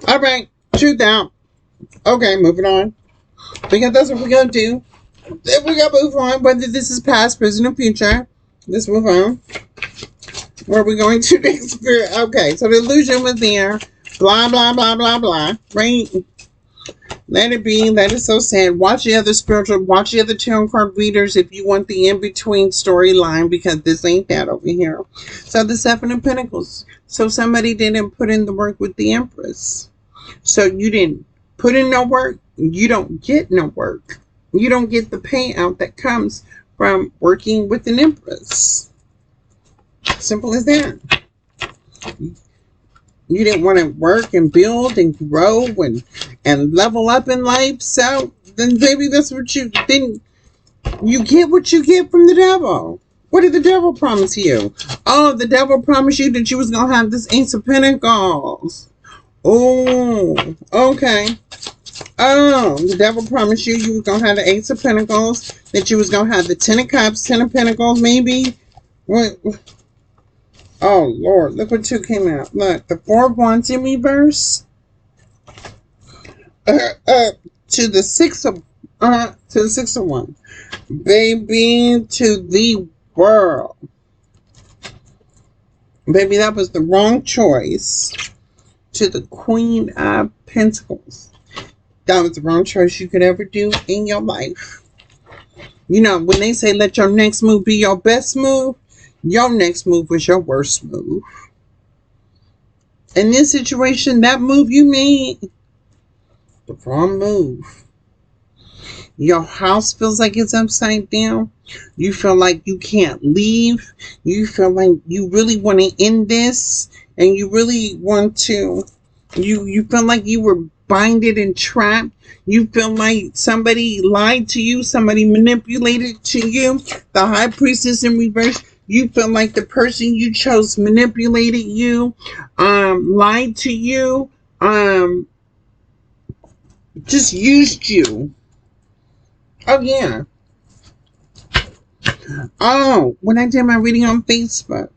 Alright. Truth out. Okay, moving on. Because that's what we're going to do. We're going to move on. Whether this is past, present, or future. Let's move on. Where are we going to next? Okay, so the illusion was there. Blah, blah, blah, blah, blah. Right? Let it be. Let it so sad. Watch the other tarot card readers if you want the in-between storyline, because this ain't that over here. So the Seven of Pentacles. So somebody didn't put in the work with the Empress. So you didn't put in no work. You don't get no work. You don't get the payout that comes from working with an Empress. Simple as that. You didn't want to work and build and grow and level up in life. So then baby, that's what you get what you get from the devil. What did the devil promise you? Oh, the devil promised you that you was going to have this Ace of Pentacles. Oh, okay. Oh, the devil promised you were going to have the Ace of Pentacles, that you was going to have the Ten of Cups, Ten of Pentacles, maybe. What? Oh, Lord, look what two came out. Look, the Four of Wands in reverse to the six of one. Baby, to the world. Baby, that was the wrong choice. To the Queen of Pentacles. That was the wrong choice you could ever do in your life. You know, when they say let your next move be your best move, your next move was your worst move. In this situation, that move you made, the wrong move. Your house feels like it's upside down. You feel like you can't leave. You feel like you really want to end this. And you really want to, you feel like you were binded and trapped. You feel like somebody lied to you. Somebody manipulated to you. The High Priestess in reverse. You feel like the person you chose manipulated you, lied to you, just used you. Oh, yeah. Oh, when I did my reading on Facebook,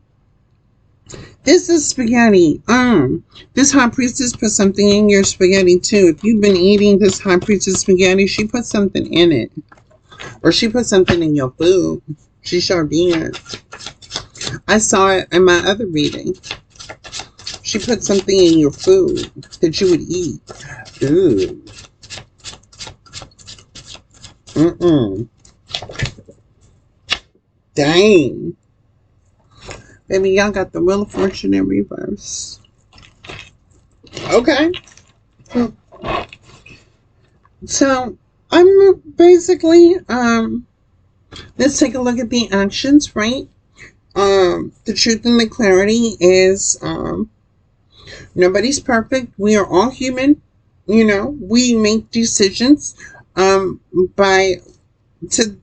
this is spaghetti. This High Priestess put something in your spaghetti, too. If you've been eating this High Priestess spaghetti, she put something in it. Or she put something in your food. She sure did. I saw it in my other reading. She put something in your food that you would eat. Ooh. Dang. Baby, y'all got the Wheel of Fortune in reverse. Okay. So, I'm basically, let's take a look at the actions, right? The truth and the clarity is, nobody's perfect. We are all human. You know, we make decisions, by to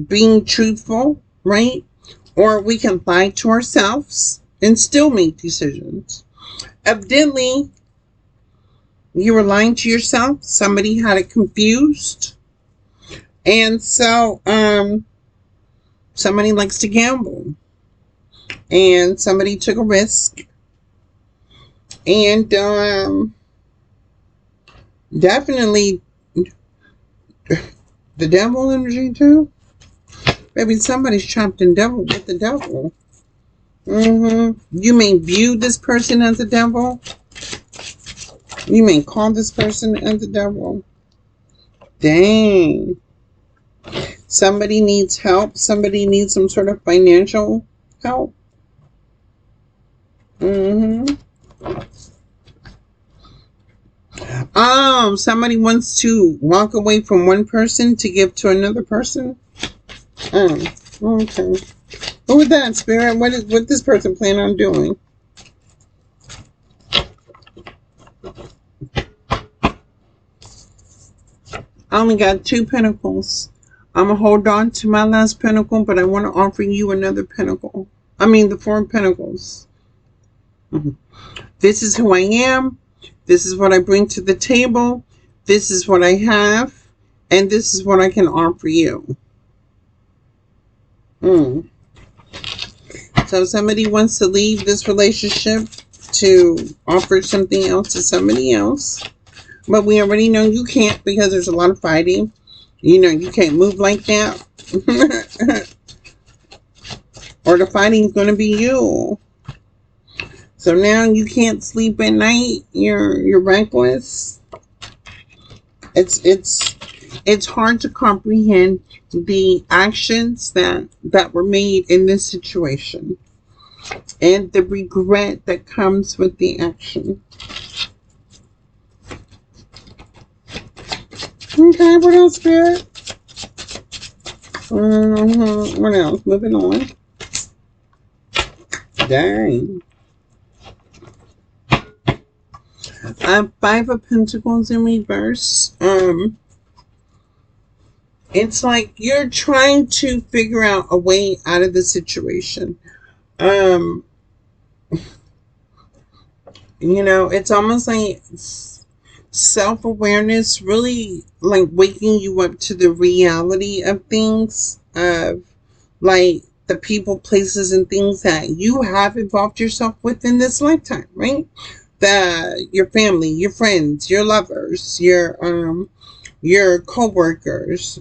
being truthful, right? Or we can lie to ourselves and still make decisions. Evidently, you were lying to yourself. Somebody had it confused. And so, somebody likes to gamble. And somebody took a risk. And, definitely the devil energy too. Maybe somebody's trapped in devil with the devil. You may view this person as the devil. You may call this person as the devil. Dang. Somebody needs help. Somebody needs some sort of financial help. Somebody wants to walk away from one person to give to another person. Okay. What was that, Spirit? What this person plan on doing? I only got 2 pentacles. I'm going to hold on to my last pentacle, but I want to offer you another pentacle. I mean, the 4 pentacles. This is who I am. This is what I bring to the table. This is what I have. And this is what I can offer you. So somebody wants to leave this relationship to offer something else to somebody else. But we already know you can't because there's a lot of fighting. You know, you can't move like that. Or the fighting's going to be you. So now you can't sleep at night. You're reckless. It's hard to comprehend the actions that were made in this situation. And the regret that comes with the action. Okay, what else, Spirit? What else? Moving on. Dang. I have 5 of Pentacles in reverse. It's like you're trying to figure out a way out of the situation. You know, it's almost like self-awareness really like waking you up to the reality of things, of like the people, places, and things that you have involved yourself with in this lifetime, right? your family, your friends, your lovers, your co-workers,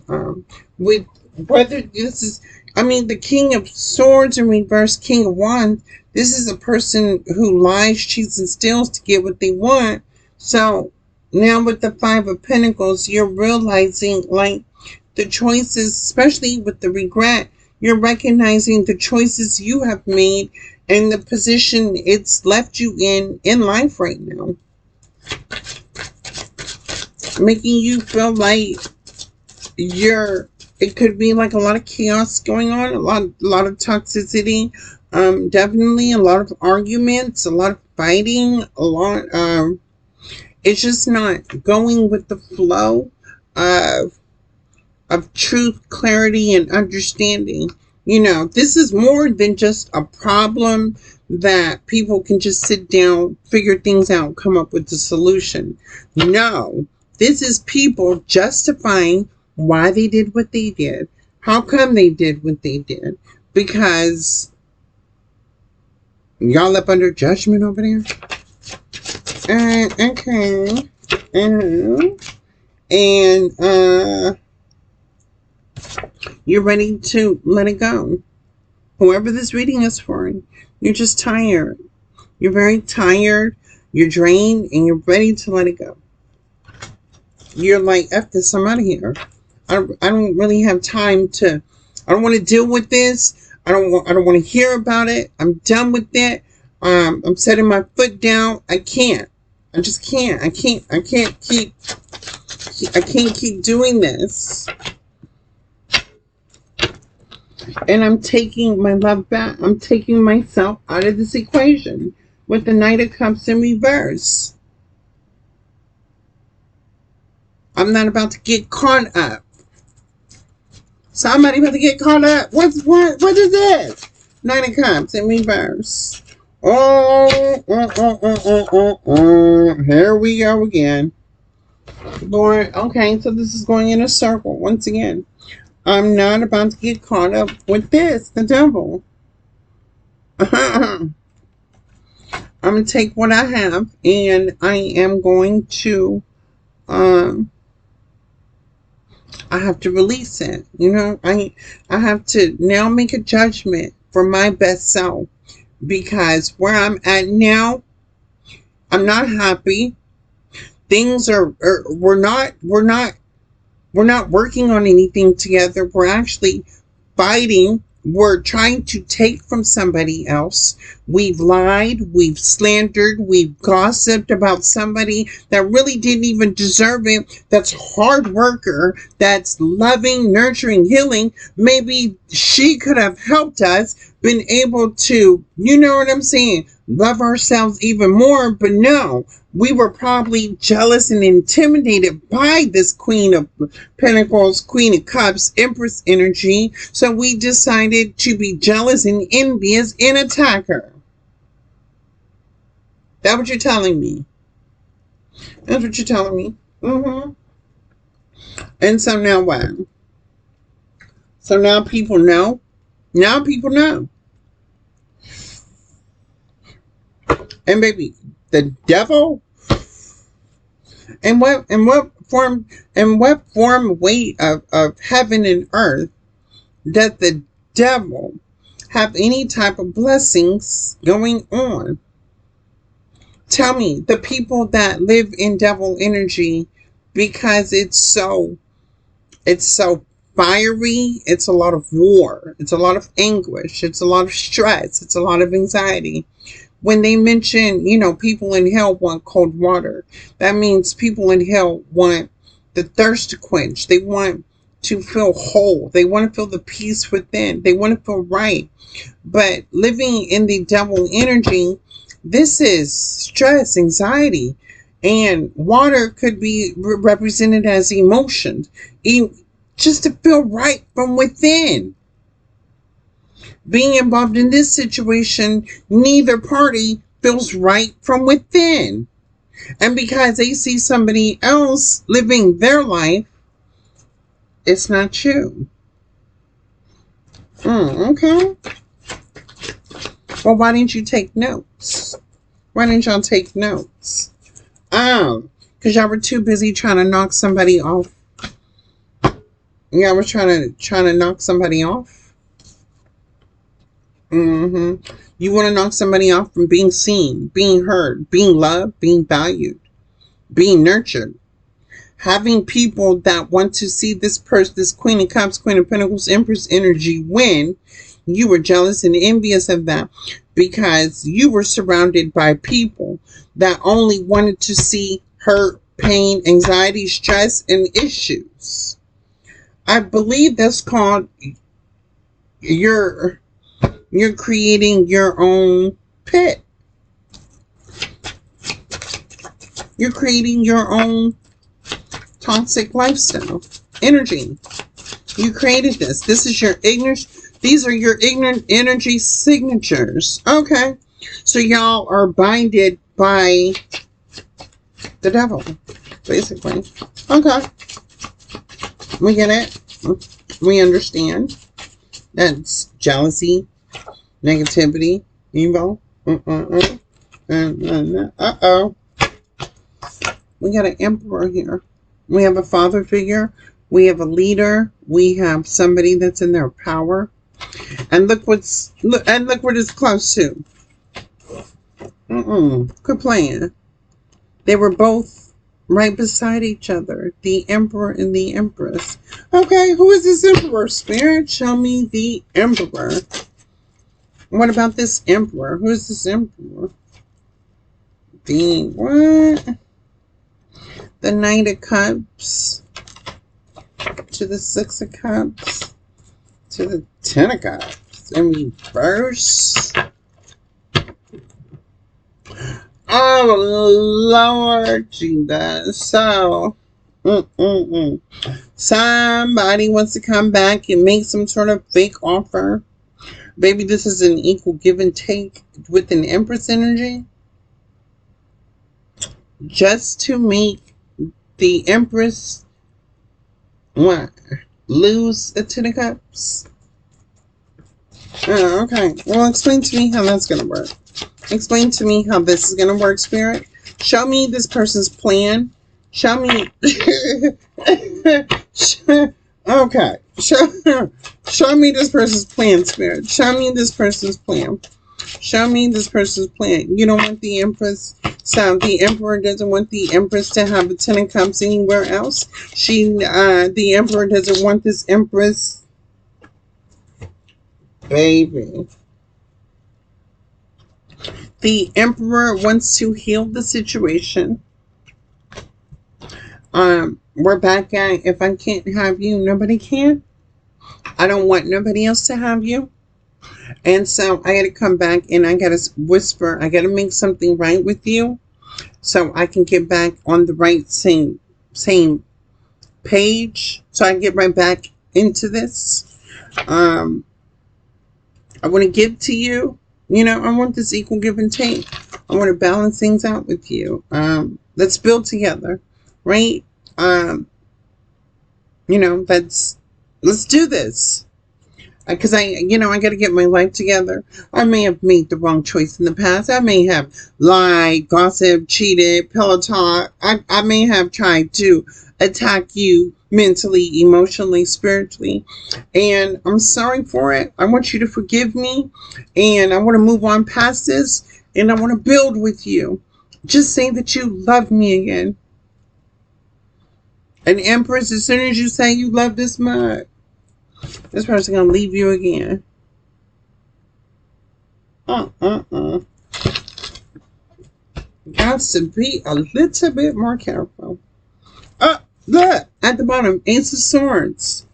with whether this is, I mean, the King of Swords in reverse, King of Wands, this is a person who lies, cheats, and steals to get what they want. So now with the Five of Pentacles, you're realizing, like, the choices, especially with the regret, you're recognizing the choices you have made and the position it's left you in life right now, making you feel like it could be like a lot of chaos going on, a lot of toxicity, definitely a lot of arguments, a lot of fighting, a lot, it's just not going with the flow of truth, clarity, and understanding. This is more than just a problem that people can just sit down, figure things out, come up with a solution. No, this is people justifying why they did what they did. How come they did what they did? Because y'all up under judgment over there? Okay. And you're ready to let it go. Whoever this reading is for, you're just tired. You're very tired. You're drained, and you're ready to let it go. You're like, F this, I'm out of here. I don't really have time to. I don't want to deal with this. I don't want to hear about it. I'm done with it. I'm setting my foot down. I can't. I just can't. I can't keep doing this. And I'm taking my love back. I'm taking myself out of this equation with the Knight of Cups in reverse. I'm not about to get caught up. Somebody about to get caught up. What is this? Knight of Cups in reverse. Oh, here we go again. Lord, okay, so this is going in a circle once again. I'm not about to get caught up with this, the devil. I'm going to take what I have, and I am going to, I have to release it. I have to now make a judgment for my best self, because where I'm at now, I'm not happy. Things we're not working on anything together. We're actually fighting. We're trying to take from somebody else. We've lied, we've slandered, we've gossiped about somebody that really didn't even deserve it, that's a hard worker, that's loving, nurturing, healing. Maybe she could have helped us, been able to, you know what I'm saying, love ourselves even more. But no, we were probably jealous and intimidated by this Queen of Pentacles, Queen of Cups, Empress energy. So we decided to be jealous and envious and attack her. That's what you're telling me. That's what you're telling me. And so now what? So now people know. Now people know. And baby, the devil. And what form weight of heaven and earth does the devil have any type of blessings going on? Tell me, the people that live in devil energy, because it's so fiery, it's a lot of war, it's a lot of anguish, it's a lot of stress, it's a lot of anxiety. When they mention, people in hell want cold water, that means people in hell want the thirst to quench. They want to feel whole. They want to feel the peace within. They want to feel right. But living in the devil energy, this is stress, anxiety, and water could be represented as emotions, just to feel right from within. Being involved in this situation, neither party feels right from within. And because they see somebody else living their life, it's not you. Okay. Well, why didn't you take notes? Why didn't y'all take notes? Because y'all were too busy trying to knock somebody off. Y'all were trying to knock somebody off. You want to knock somebody off from being seen, being heard, being loved, being valued, being nurtured. Having people that want to see this person, this Queen of Cups, Queen of Pentacles, Empress energy win. You were jealous and envious of that because you were surrounded by people that only wanted to see hurt, pain, anxiety, stress, and issues. I believe that's called you're creating your own pit. You're creating your own toxic lifestyle energy. You created this. This is your ignorance. These are your ignorant energy signatures. Okay. So y'all are binded by the devil, basically. Okay. We get it. We understand. That's jealousy, negativity, evil. Uh-oh. We got an emperor here. We have a father figure. We have a leader. We have somebody that's in their power. And look what it's close to. Good plan. They were both right beside each other. The emperor and the empress. Okay, who is this emperor? Spirit, show me the emperor. What about this emperor? Who is this emperor? The what? The Knight of Cups to the Six of Cups to the Ten of Cups in reverse. Oh, Lord Jesus. So, somebody wants to come back and make some sort of fake offer. Maybe this is an equal give and take with an Empress energy. Just to make the Empress lose the Ten of Cups. Oh, okay. Well, explain to me how that's going to work. Explain to me how this is going to work, Spirit. Show me this person's plan. Show me. Okay. Show me this person's plan, Spirit. Show me this person's plan. Show me this person's plan. You don't want the Empress. So the Emperor doesn't want the Empress to have a Ten of Cups anywhere else. The Emperor doesn't want this Empress. Baby. The Emperor wants to heal the situation. We're back at, if I can't have you, nobody can. I don't want nobody else to have you. And so I got to come back and I got to whisper. I got to make something right with you so I can get back on the right same page. So I can get right back into this. I want to give to you. You know, I want this equal give and take. I want to balance things out with you. Let's build together, right? You know, let's do this. Because I got to get my life together. I may have made the wrong choice in the past. I may have lied, gossiped, cheated, pillow talk. I may have tried to attack you mentally, emotionally, spiritually. And I'm sorry for it. I want you to forgive me. And I want to move on past this. And I want to build with you. Just say that you love me again. An Empress, as soon as you say you love this much, this person's going to leave you again. Got to be a little bit more careful. Look, at the bottom, Ace of Swords.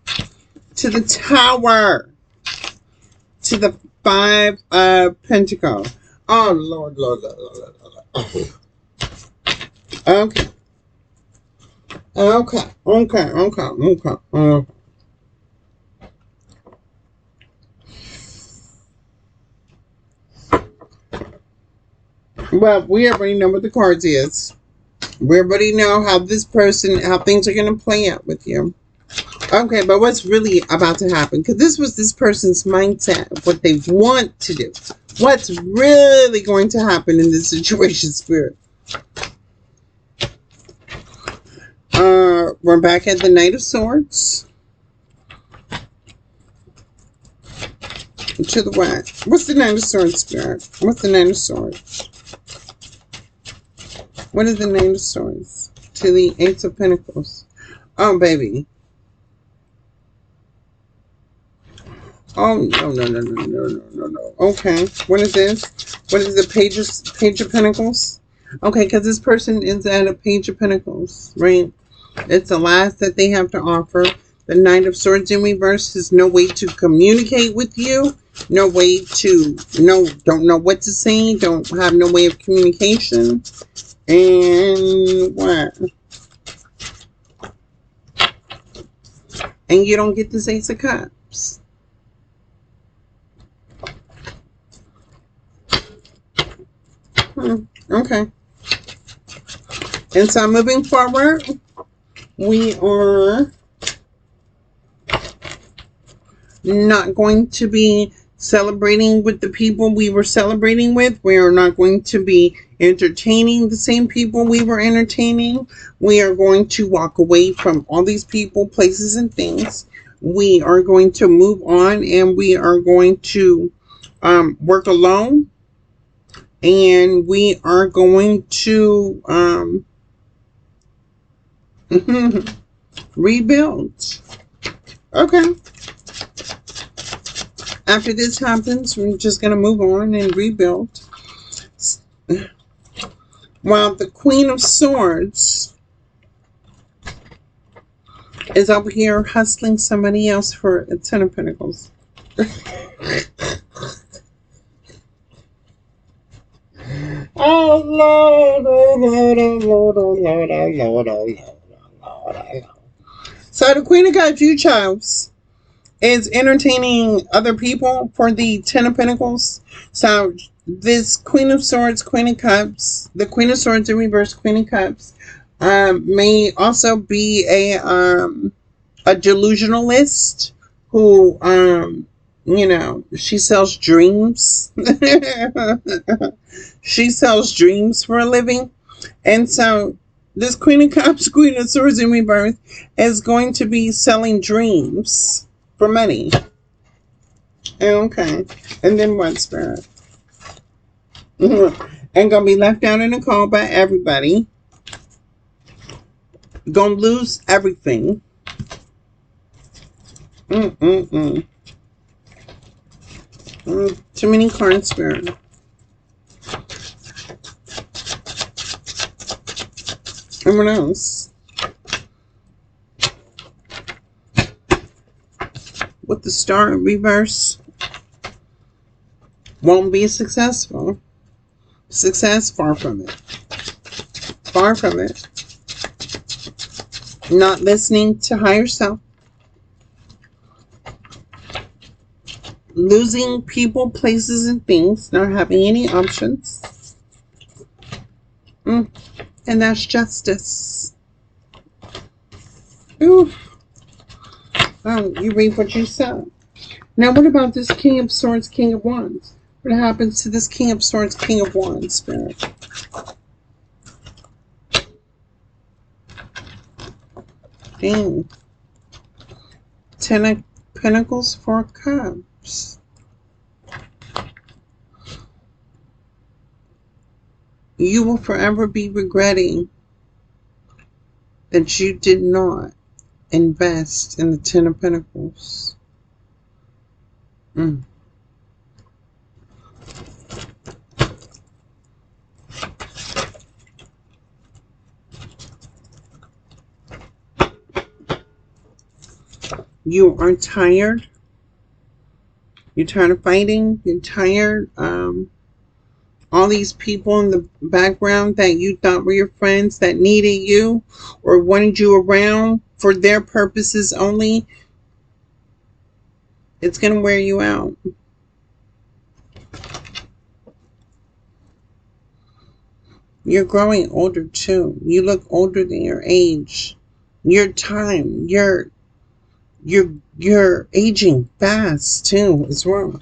To the Tower. To the Five of Pentacles. Oh, Lord. Okay. Well, we already know what the cards is. We already know how things are going to play out with you. Okay, but what's really about to happen? Because this was this person's mindset of what they want to do. What's really going to happen in this situation, Spirit? We're back at the Knight of Swords. To the what? What's the Knight of Swords, Spirit? What's the Knight of Swords? What is the Knight of Swords? To the Ace of Pentacles. Oh, baby. Oh, no. Okay. What is this? What is the Page of Pentacles? Okay, because this person is at a Page of Pentacles, right? It's the last that they have to offer. The Knight of Swords in reverse is no way to communicate with you. No way to, don't know what to say. Don't have no way of communication. And what? And you don't get this Ace of Cups. Okay. And so moving forward, we are not going to be celebrating with the people we were celebrating with. We are not going to be entertaining the same people we were entertaining. We are going to walk away from all these people, places, and things. We are going to move on, and we are going to work alone. And we are going to rebuild. Okay. After this happens, we're just going to move on and rebuild. While the Queen of Swords is over here hustling somebody else for a Ten of Pentacles. Oh, Lord, oh, Lord, oh, Lord, oh, Lord, oh, Lord, oh, Lord, oh, Lord. So the Queen of Cups, you chives, is entertaining other people for the Ten of Pentacles. So this Queen of Swords, Queen of Cups, the Queen of Swords in reverse, Queen of Cups, may also be a delusionalist who, she sells dreams. She sells dreams for a living. And so this Queen of Cups, Queen of Swords in reverse is going to be selling dreams for money. Okay. And then what, Spirit? And gonna be left out in the cold by everybody. Gonna lose everything. Too many cards, Spirit. And what else? With the Star in reverse, won't be successful. Success, far from it. Far from it. Not listening to higher self. Losing people, places, and things. Not having any options. And that's justice. Ooh. Oh, you read what you said. Now, what about this King of Swords, King of Wands? What happens to this King of Swords, King of Wands, Spirit? Dang. Ten of Pentacles, Four of Cups. You will forever be regretting that you did not invest in the Ten of Pentacles. You are tired. You're tired of fighting. You're tired. All these people in the background that you thought were your friends that needed you or wanted you around for their purposes only, it's going to wear you out. You're growing older too. You look older than your age. Your time, you're aging fast too as well.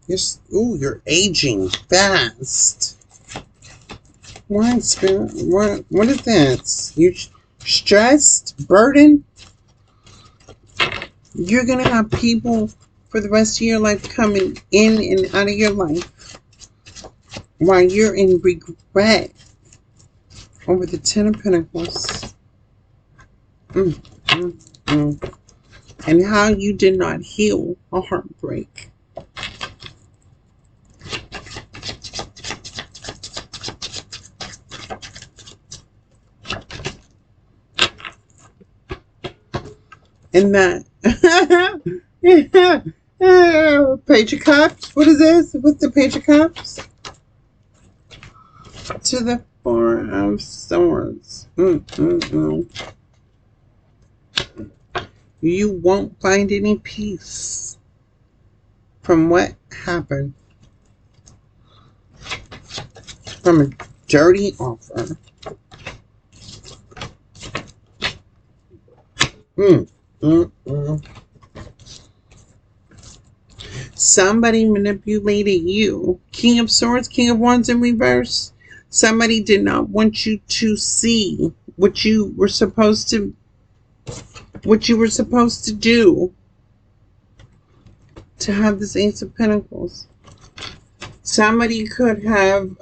You're aging fast. Why, Spirit? What is this? You stressed? Burdened? You're going to have people for the rest of your life coming in and out of your life while you're in regret over the Ten of Pentacles. Mm, mm, mm. And how you did not heal a heartbreak. And that Page of Cups. What is this? What's the Page of Cups? To the Four of Swords. You won't find any peace from what happened. From a dirty offer. Somebody manipulated you. King of Swords, King of Wands in reverse. Somebody did not want you to see what you were supposed to do to have this Ace of Pentacles. Somebody could have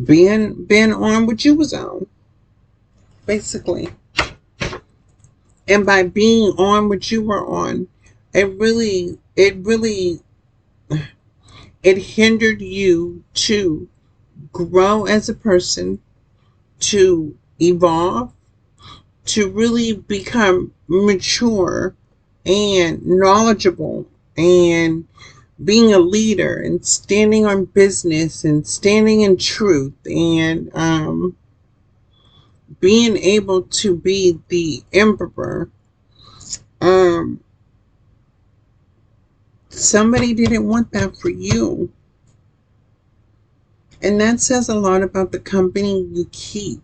been on what you was on, basically. And by being on what you were on, it hindered you to grow as a person, to evolve, to really become mature and knowledgeable, and being a leader and standing on business and standing in truth, and being able to be the emperor. Somebody didn't want that for you. And that says a lot about the company you keep.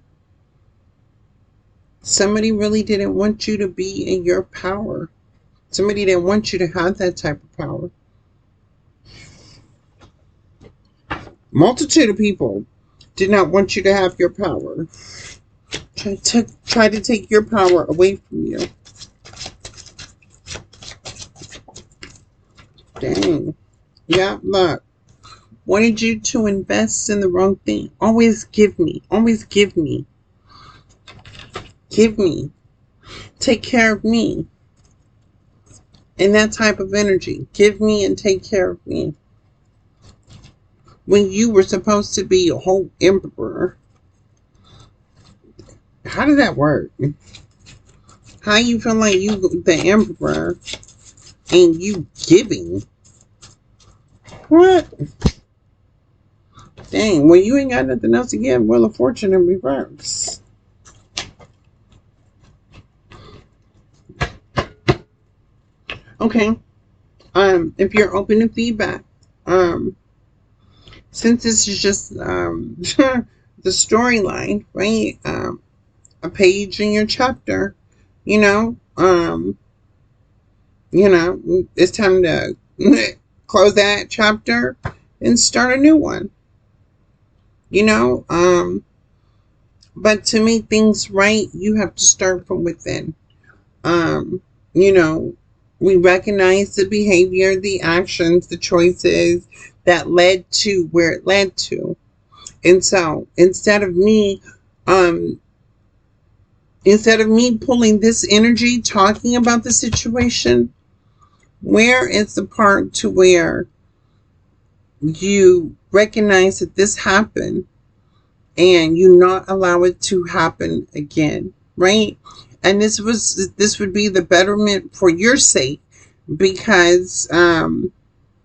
Somebody really didn't want you to be in your power. Somebody didn't want you to have that type of power. Multitude of people did not want you to have your power. Try to take your power away from you. Dang. Yeah, look. Wanted you to invest in the wrong thing. Always give me. Always give me. Give me. Take care of me. And that type of energy. Give me and take care of me. When you were supposed to be a whole emperor. How did that work? How you feel like you the emperor and you giving? What? Dang, well, you ain't got nothing else to give. Wheel of Fortune in reverse. Okay. If you're open to feedback, since this is just the storyline, right? A page in your chapter, it's time to close that chapter and start a new one. But to make things right, you have to start from within. We recognize the behavior, the actions, the choices that led to where it led to. And so instead of me pulling this energy, talking about the situation, where is the part to where you recognize that this happened and you not allow it to happen again, right? And this would be the betterment for your sake, because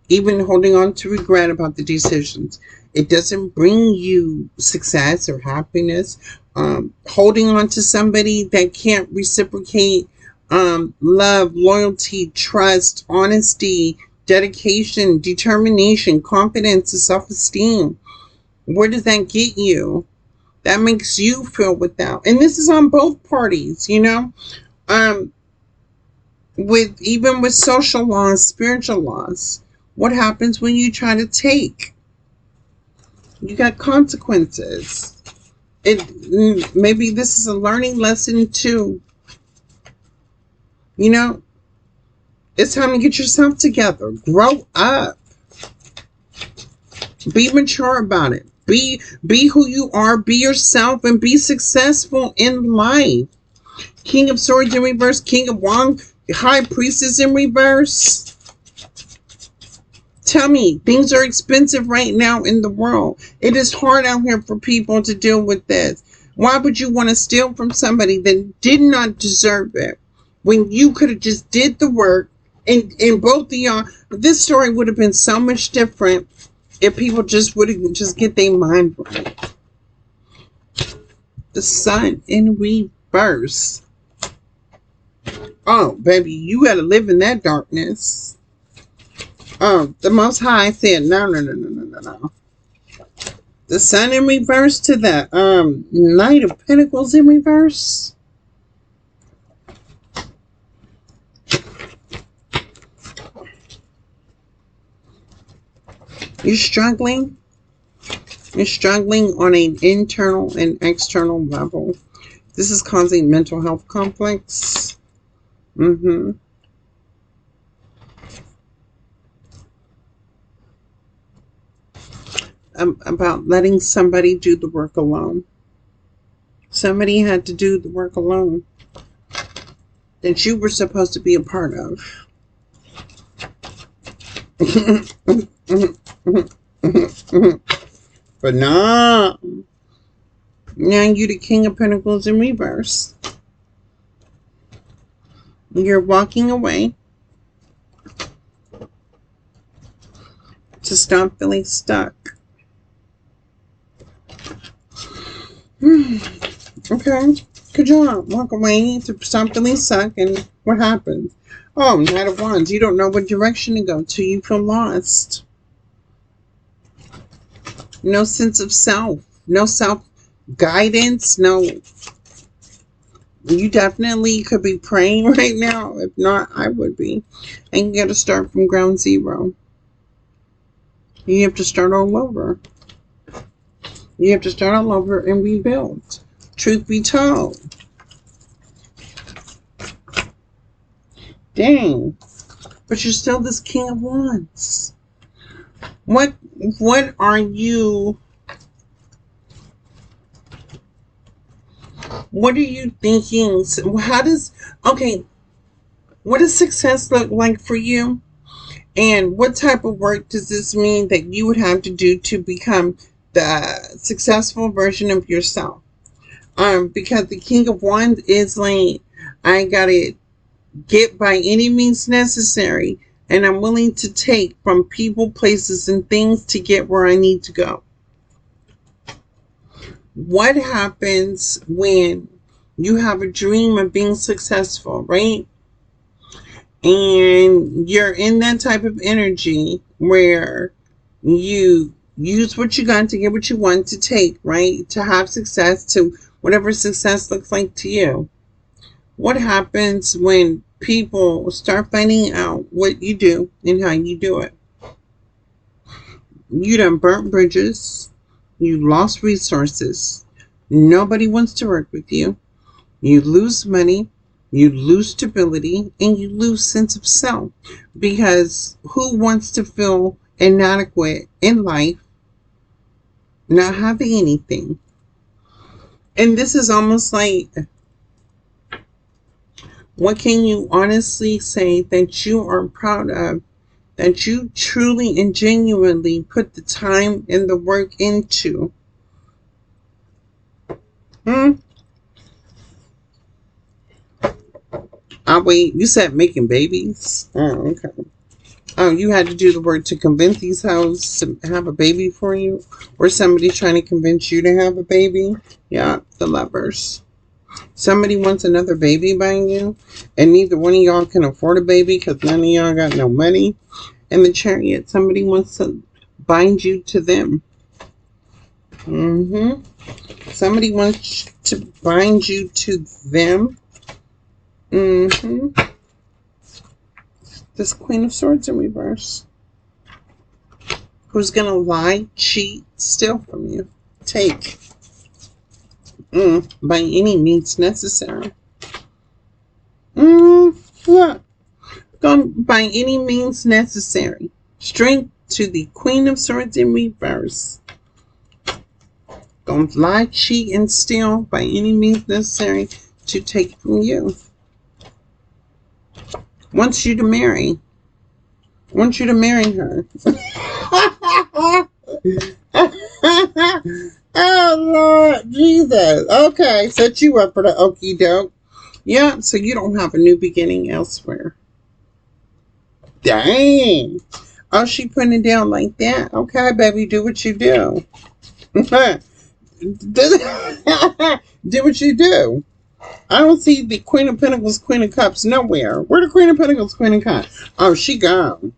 even holding on to regret about the decisions, it doesn't bring you success or happiness. Holding on to somebody that can't reciprocate love, loyalty, trust, honesty, dedication, determination, confidence, and self-esteem. Where does that get you? That makes you feel without. And this is on both parties, Even with social laws, spiritual laws, what happens when you try to take? You got consequences. Maybe this is a learning lesson too. You know, it's time to get yourself together. Grow up. Be mature about it. Be who you are. Be yourself and be successful in life. King of Swords in reverse. King of Wands. High Priestess in reverse. Tell me, things are expensive right now in the world. It is hard out here for people to deal with this. Why would you want to steal from somebody that did not deserve it when you could have just did the work? And both of y'all, this story would have been so much different if people just would have just get their mind right. The Sun in reverse. Oh, baby, you gotta live in that darkness. Oh, the Most High said, no. The Sun in reverse to the Knight of Pentacles in reverse. You're struggling. You're struggling on an internal and external level. This is causing mental health conflicts. About letting somebody do the work alone. Somebody had to do the work alone that you were supposed to be a part of. But nah. Now you the King of Pentacles in reverse. You're walking away to stop feeling stuck. Okay, good job. Walk away to stop feeling stuck, and what happens? Oh, Knight of Wands. You don't know what direction to go to. You feel lost. No sense of self. No self-guidance. No. You definitely could be praying right now. If not, I would be. And you got to start from ground zero. You have to start all over. You have to start all over and rebuild. Truth be told. Dang. But you're still this King of Wands. What are you... What are you thinking? How does... Okay. What does success look like for you? And what type of work does this mean that you would have to do to become the successful version of yourself? Because the King of Wands is like, I gotta get by any means necessary, and I'm willing to take from people, places, and things to get where I need to go. What happens when you have a dream of being successful, right? And you're in that type of energy where you use what you got to get what you want to take, right? To have success, to whatever success looks like to you. What happens when people start finding out what you do and how you do it? You done burnt bridges. You lost resources. Nobody wants to work with you. You lose money. You lose stability. And you lose sense of self. Because who wants to feel inadequate in life, not having anything? And this is almost like, what can you honestly say that you are proud of, that you truly and genuinely put the time and the work into? Oh, wait, you said making babies? Oh, okay. Oh, you had to do the work to convince these hoes to have a baby for you? Or somebody trying to convince you to have a baby? Yeah, the Lovers. Somebody wants another baby by you, and neither one of y'all can afford a baby because none of y'all got no money. And the Chariot, somebody wants to bind you to them. Somebody wants to bind you to them. This Queen of Swords in reverse. Who's going to lie, cheat, steal from you. Take. By any means necessary. Look. By any means necessary. Strength to the Queen of Swords in reverse. Gonna lie, cheat, and steal by any means necessary to take from you. Wants you to marry. Wants you to marry her. Oh, Lord Jesus. Okay, set you up for the okie doke. Yeah, so you don't have a new beginning elsewhere. Dang. Oh, she putting it down like that. Okay, baby, do what you do. Do what you do. I don't see the Queen of Pentacles, Queen of Cups nowhere. Where the Queen of Pentacles, Queen of Cups? Oh, she gone.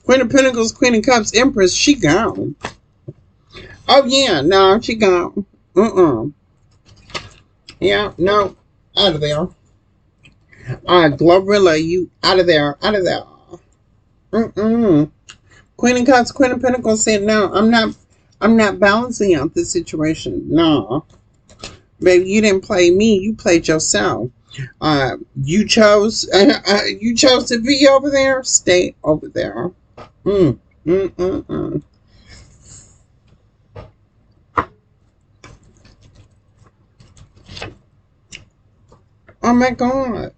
Queen of Pentacles, Queen of Cups, Empress, she gone. Oh, yeah, no, she gone. Yeah, no, out of there. Glorilla, you out of there, out of there. Queen of Cups, Queen of Pentacles said, no, I'm not balancing out this situation. No. Baby, you didn't play me, you played yourself. You chose to be over there, stay over there. Oh my God.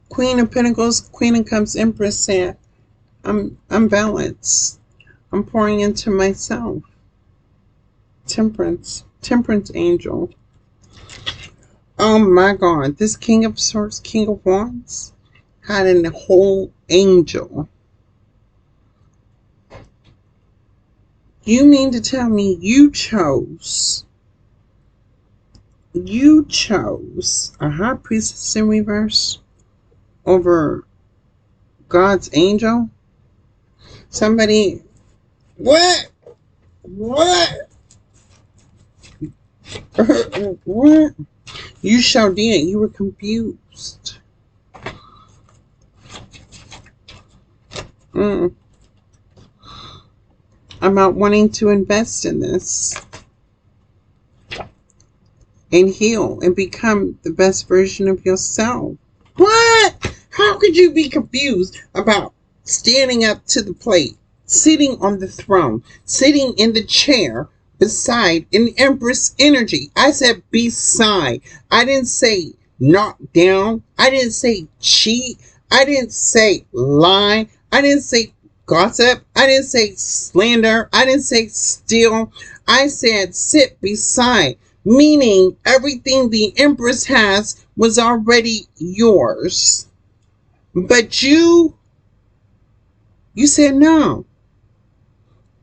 Queen of Pentacles, Queen of Cups, Empress said, I'm balanced. I'm pouring into myself. Temperance angel. Oh my God. This King of Swords, King of Wands had a whole angel. You mean to tell me you chose a high priestess in reverse over God's angel? Somebody, what? What? You sure did. You were confused. About wanting to invest in this and heal and become the best version of yourself. What? How could you be confused about standing up to the plate, sitting on the throne, sitting in the chair beside an Empress energy? I said beside. I didn't say knock down. I didn't say cheat. I didn't say lie. I didn't say gossip. I didn't say slander. I didn't say steal. I said sit beside, meaning everything the Empress has was already yours. But you said no.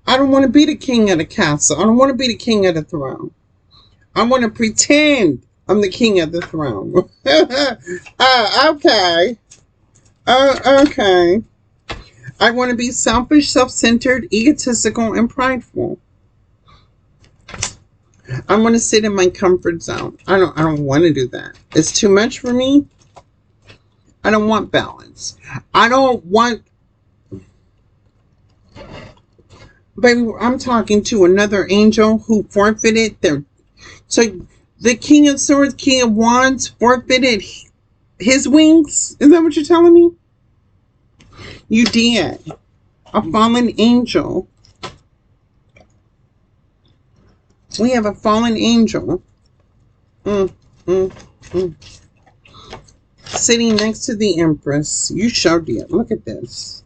I don't want to be the king of the castle. I don't want to be the king of the throne. I want to pretend I'm the king of the throne. Okay. Okay. I want to be selfish, self-centered, egotistical, and prideful. I want to sit in my comfort zone. I don't want to do that. It's too much for me. I don't want balance. I don't want... Baby, I'm talking to another angel who forfeited their... So the King of Swords, King of Wands forfeited his wings? Is that what you're telling me? You did. A fallen angel. We have a fallen angel. Sitting next to the Empress. You sure did. Look at this.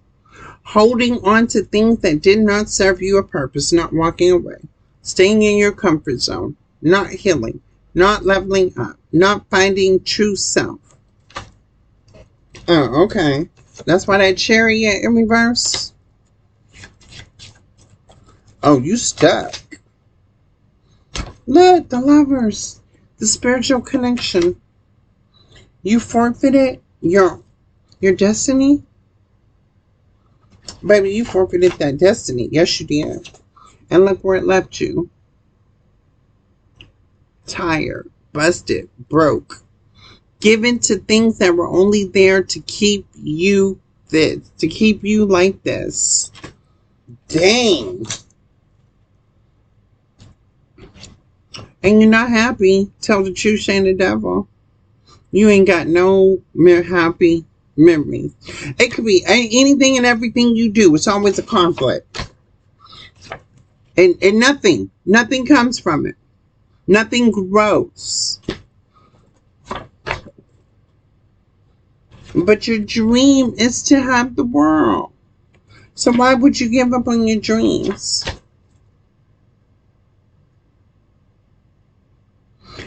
Holding on to things that did not serve you a purpose. Not walking away. Staying in your comfort zone. Not healing. Not leveling up. Not finding true self. Oh, okay. That's why that Chariot in reverse. Oh, you stuck. Look, the Lovers. The spiritual connection. You forfeited your destiny. Baby, you forfeited that destiny. Yes, you did. And look where it left you. Tired. Busted. Broke. given to things that were only there to keep you this, to keep you like this. Dang. And you're not happy. Tell the truth, shame the devil. You ain't got no happy memories. It could be anything and everything you do. It's always a conflict. And nothing comes from it. Nothing grows. But your dream is to have the world. So why would you give up on your dreams?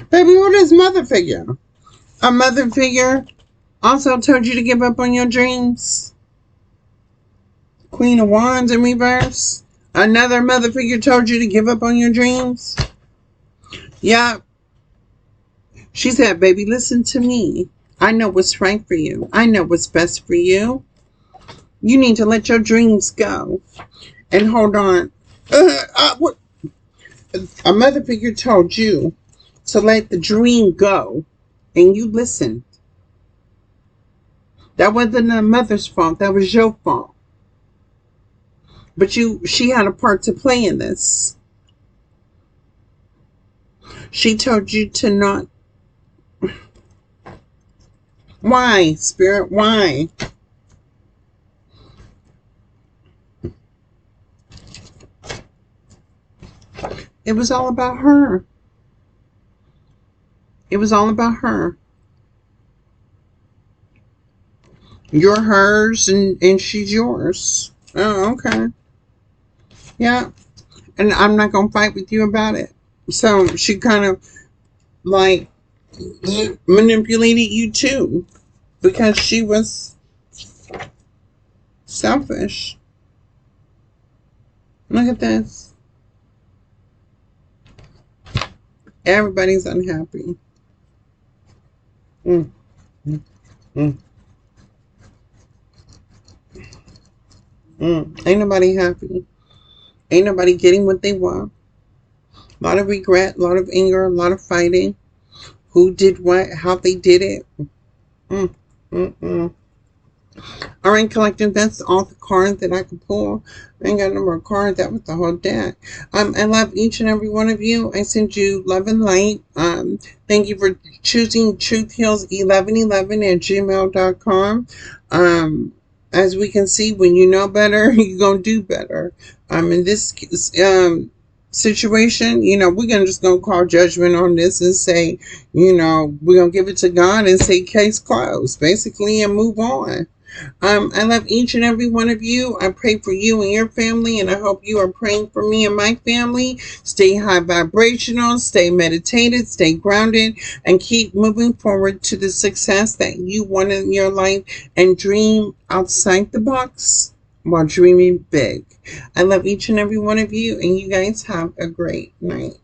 Baby, who is mother figure? A mother figure also told you to give up on your dreams. Queen of Wands in reverse. Another mother figure told you to give up on your dreams. Yeah. She said, baby, listen to me. I know what's right for you. I know what's best for you. You need to let your dreams go. And hold on. What? A mother figure told you to let the dream go. And you listened. That wasn't a mother's fault. That was your fault. But she had a part to play in this. She told you to not. Why, Spirit? Why? It was all about her. It was all about her. You're hers and she's yours. Oh, okay. Yeah. And I'm not going to fight with you about it. So she kind of like manipulated you too. Because she was selfish. Look at this. Everybody's unhappy. Mm, mm, mm. Ain't nobody happy. Ain't nobody getting what they want. A lot of regret, a lot of anger, a lot of fighting. Who did what, how they did it. All right, collective, that's all the cards that I could pull. I ain't got no more cards. That was the whole deck. I love each and every one of you. I send you love and light. Thank you for choosing truthheals1111@gmail.com. As we can see, when you know better, you're going to do better. In this situation, we're just going to call judgment on this and say, we're going to give it to God and say case closed, basically, and move on. I love each and every one of you. I pray for you and your family, and I hope you are praying for me and my family. Stay high vibrational, stay meditated, stay grounded, and keep moving forward to the success that you want in your life, and dream outside the box while dreaming big. I love each and every one of you, and you guys have a great night.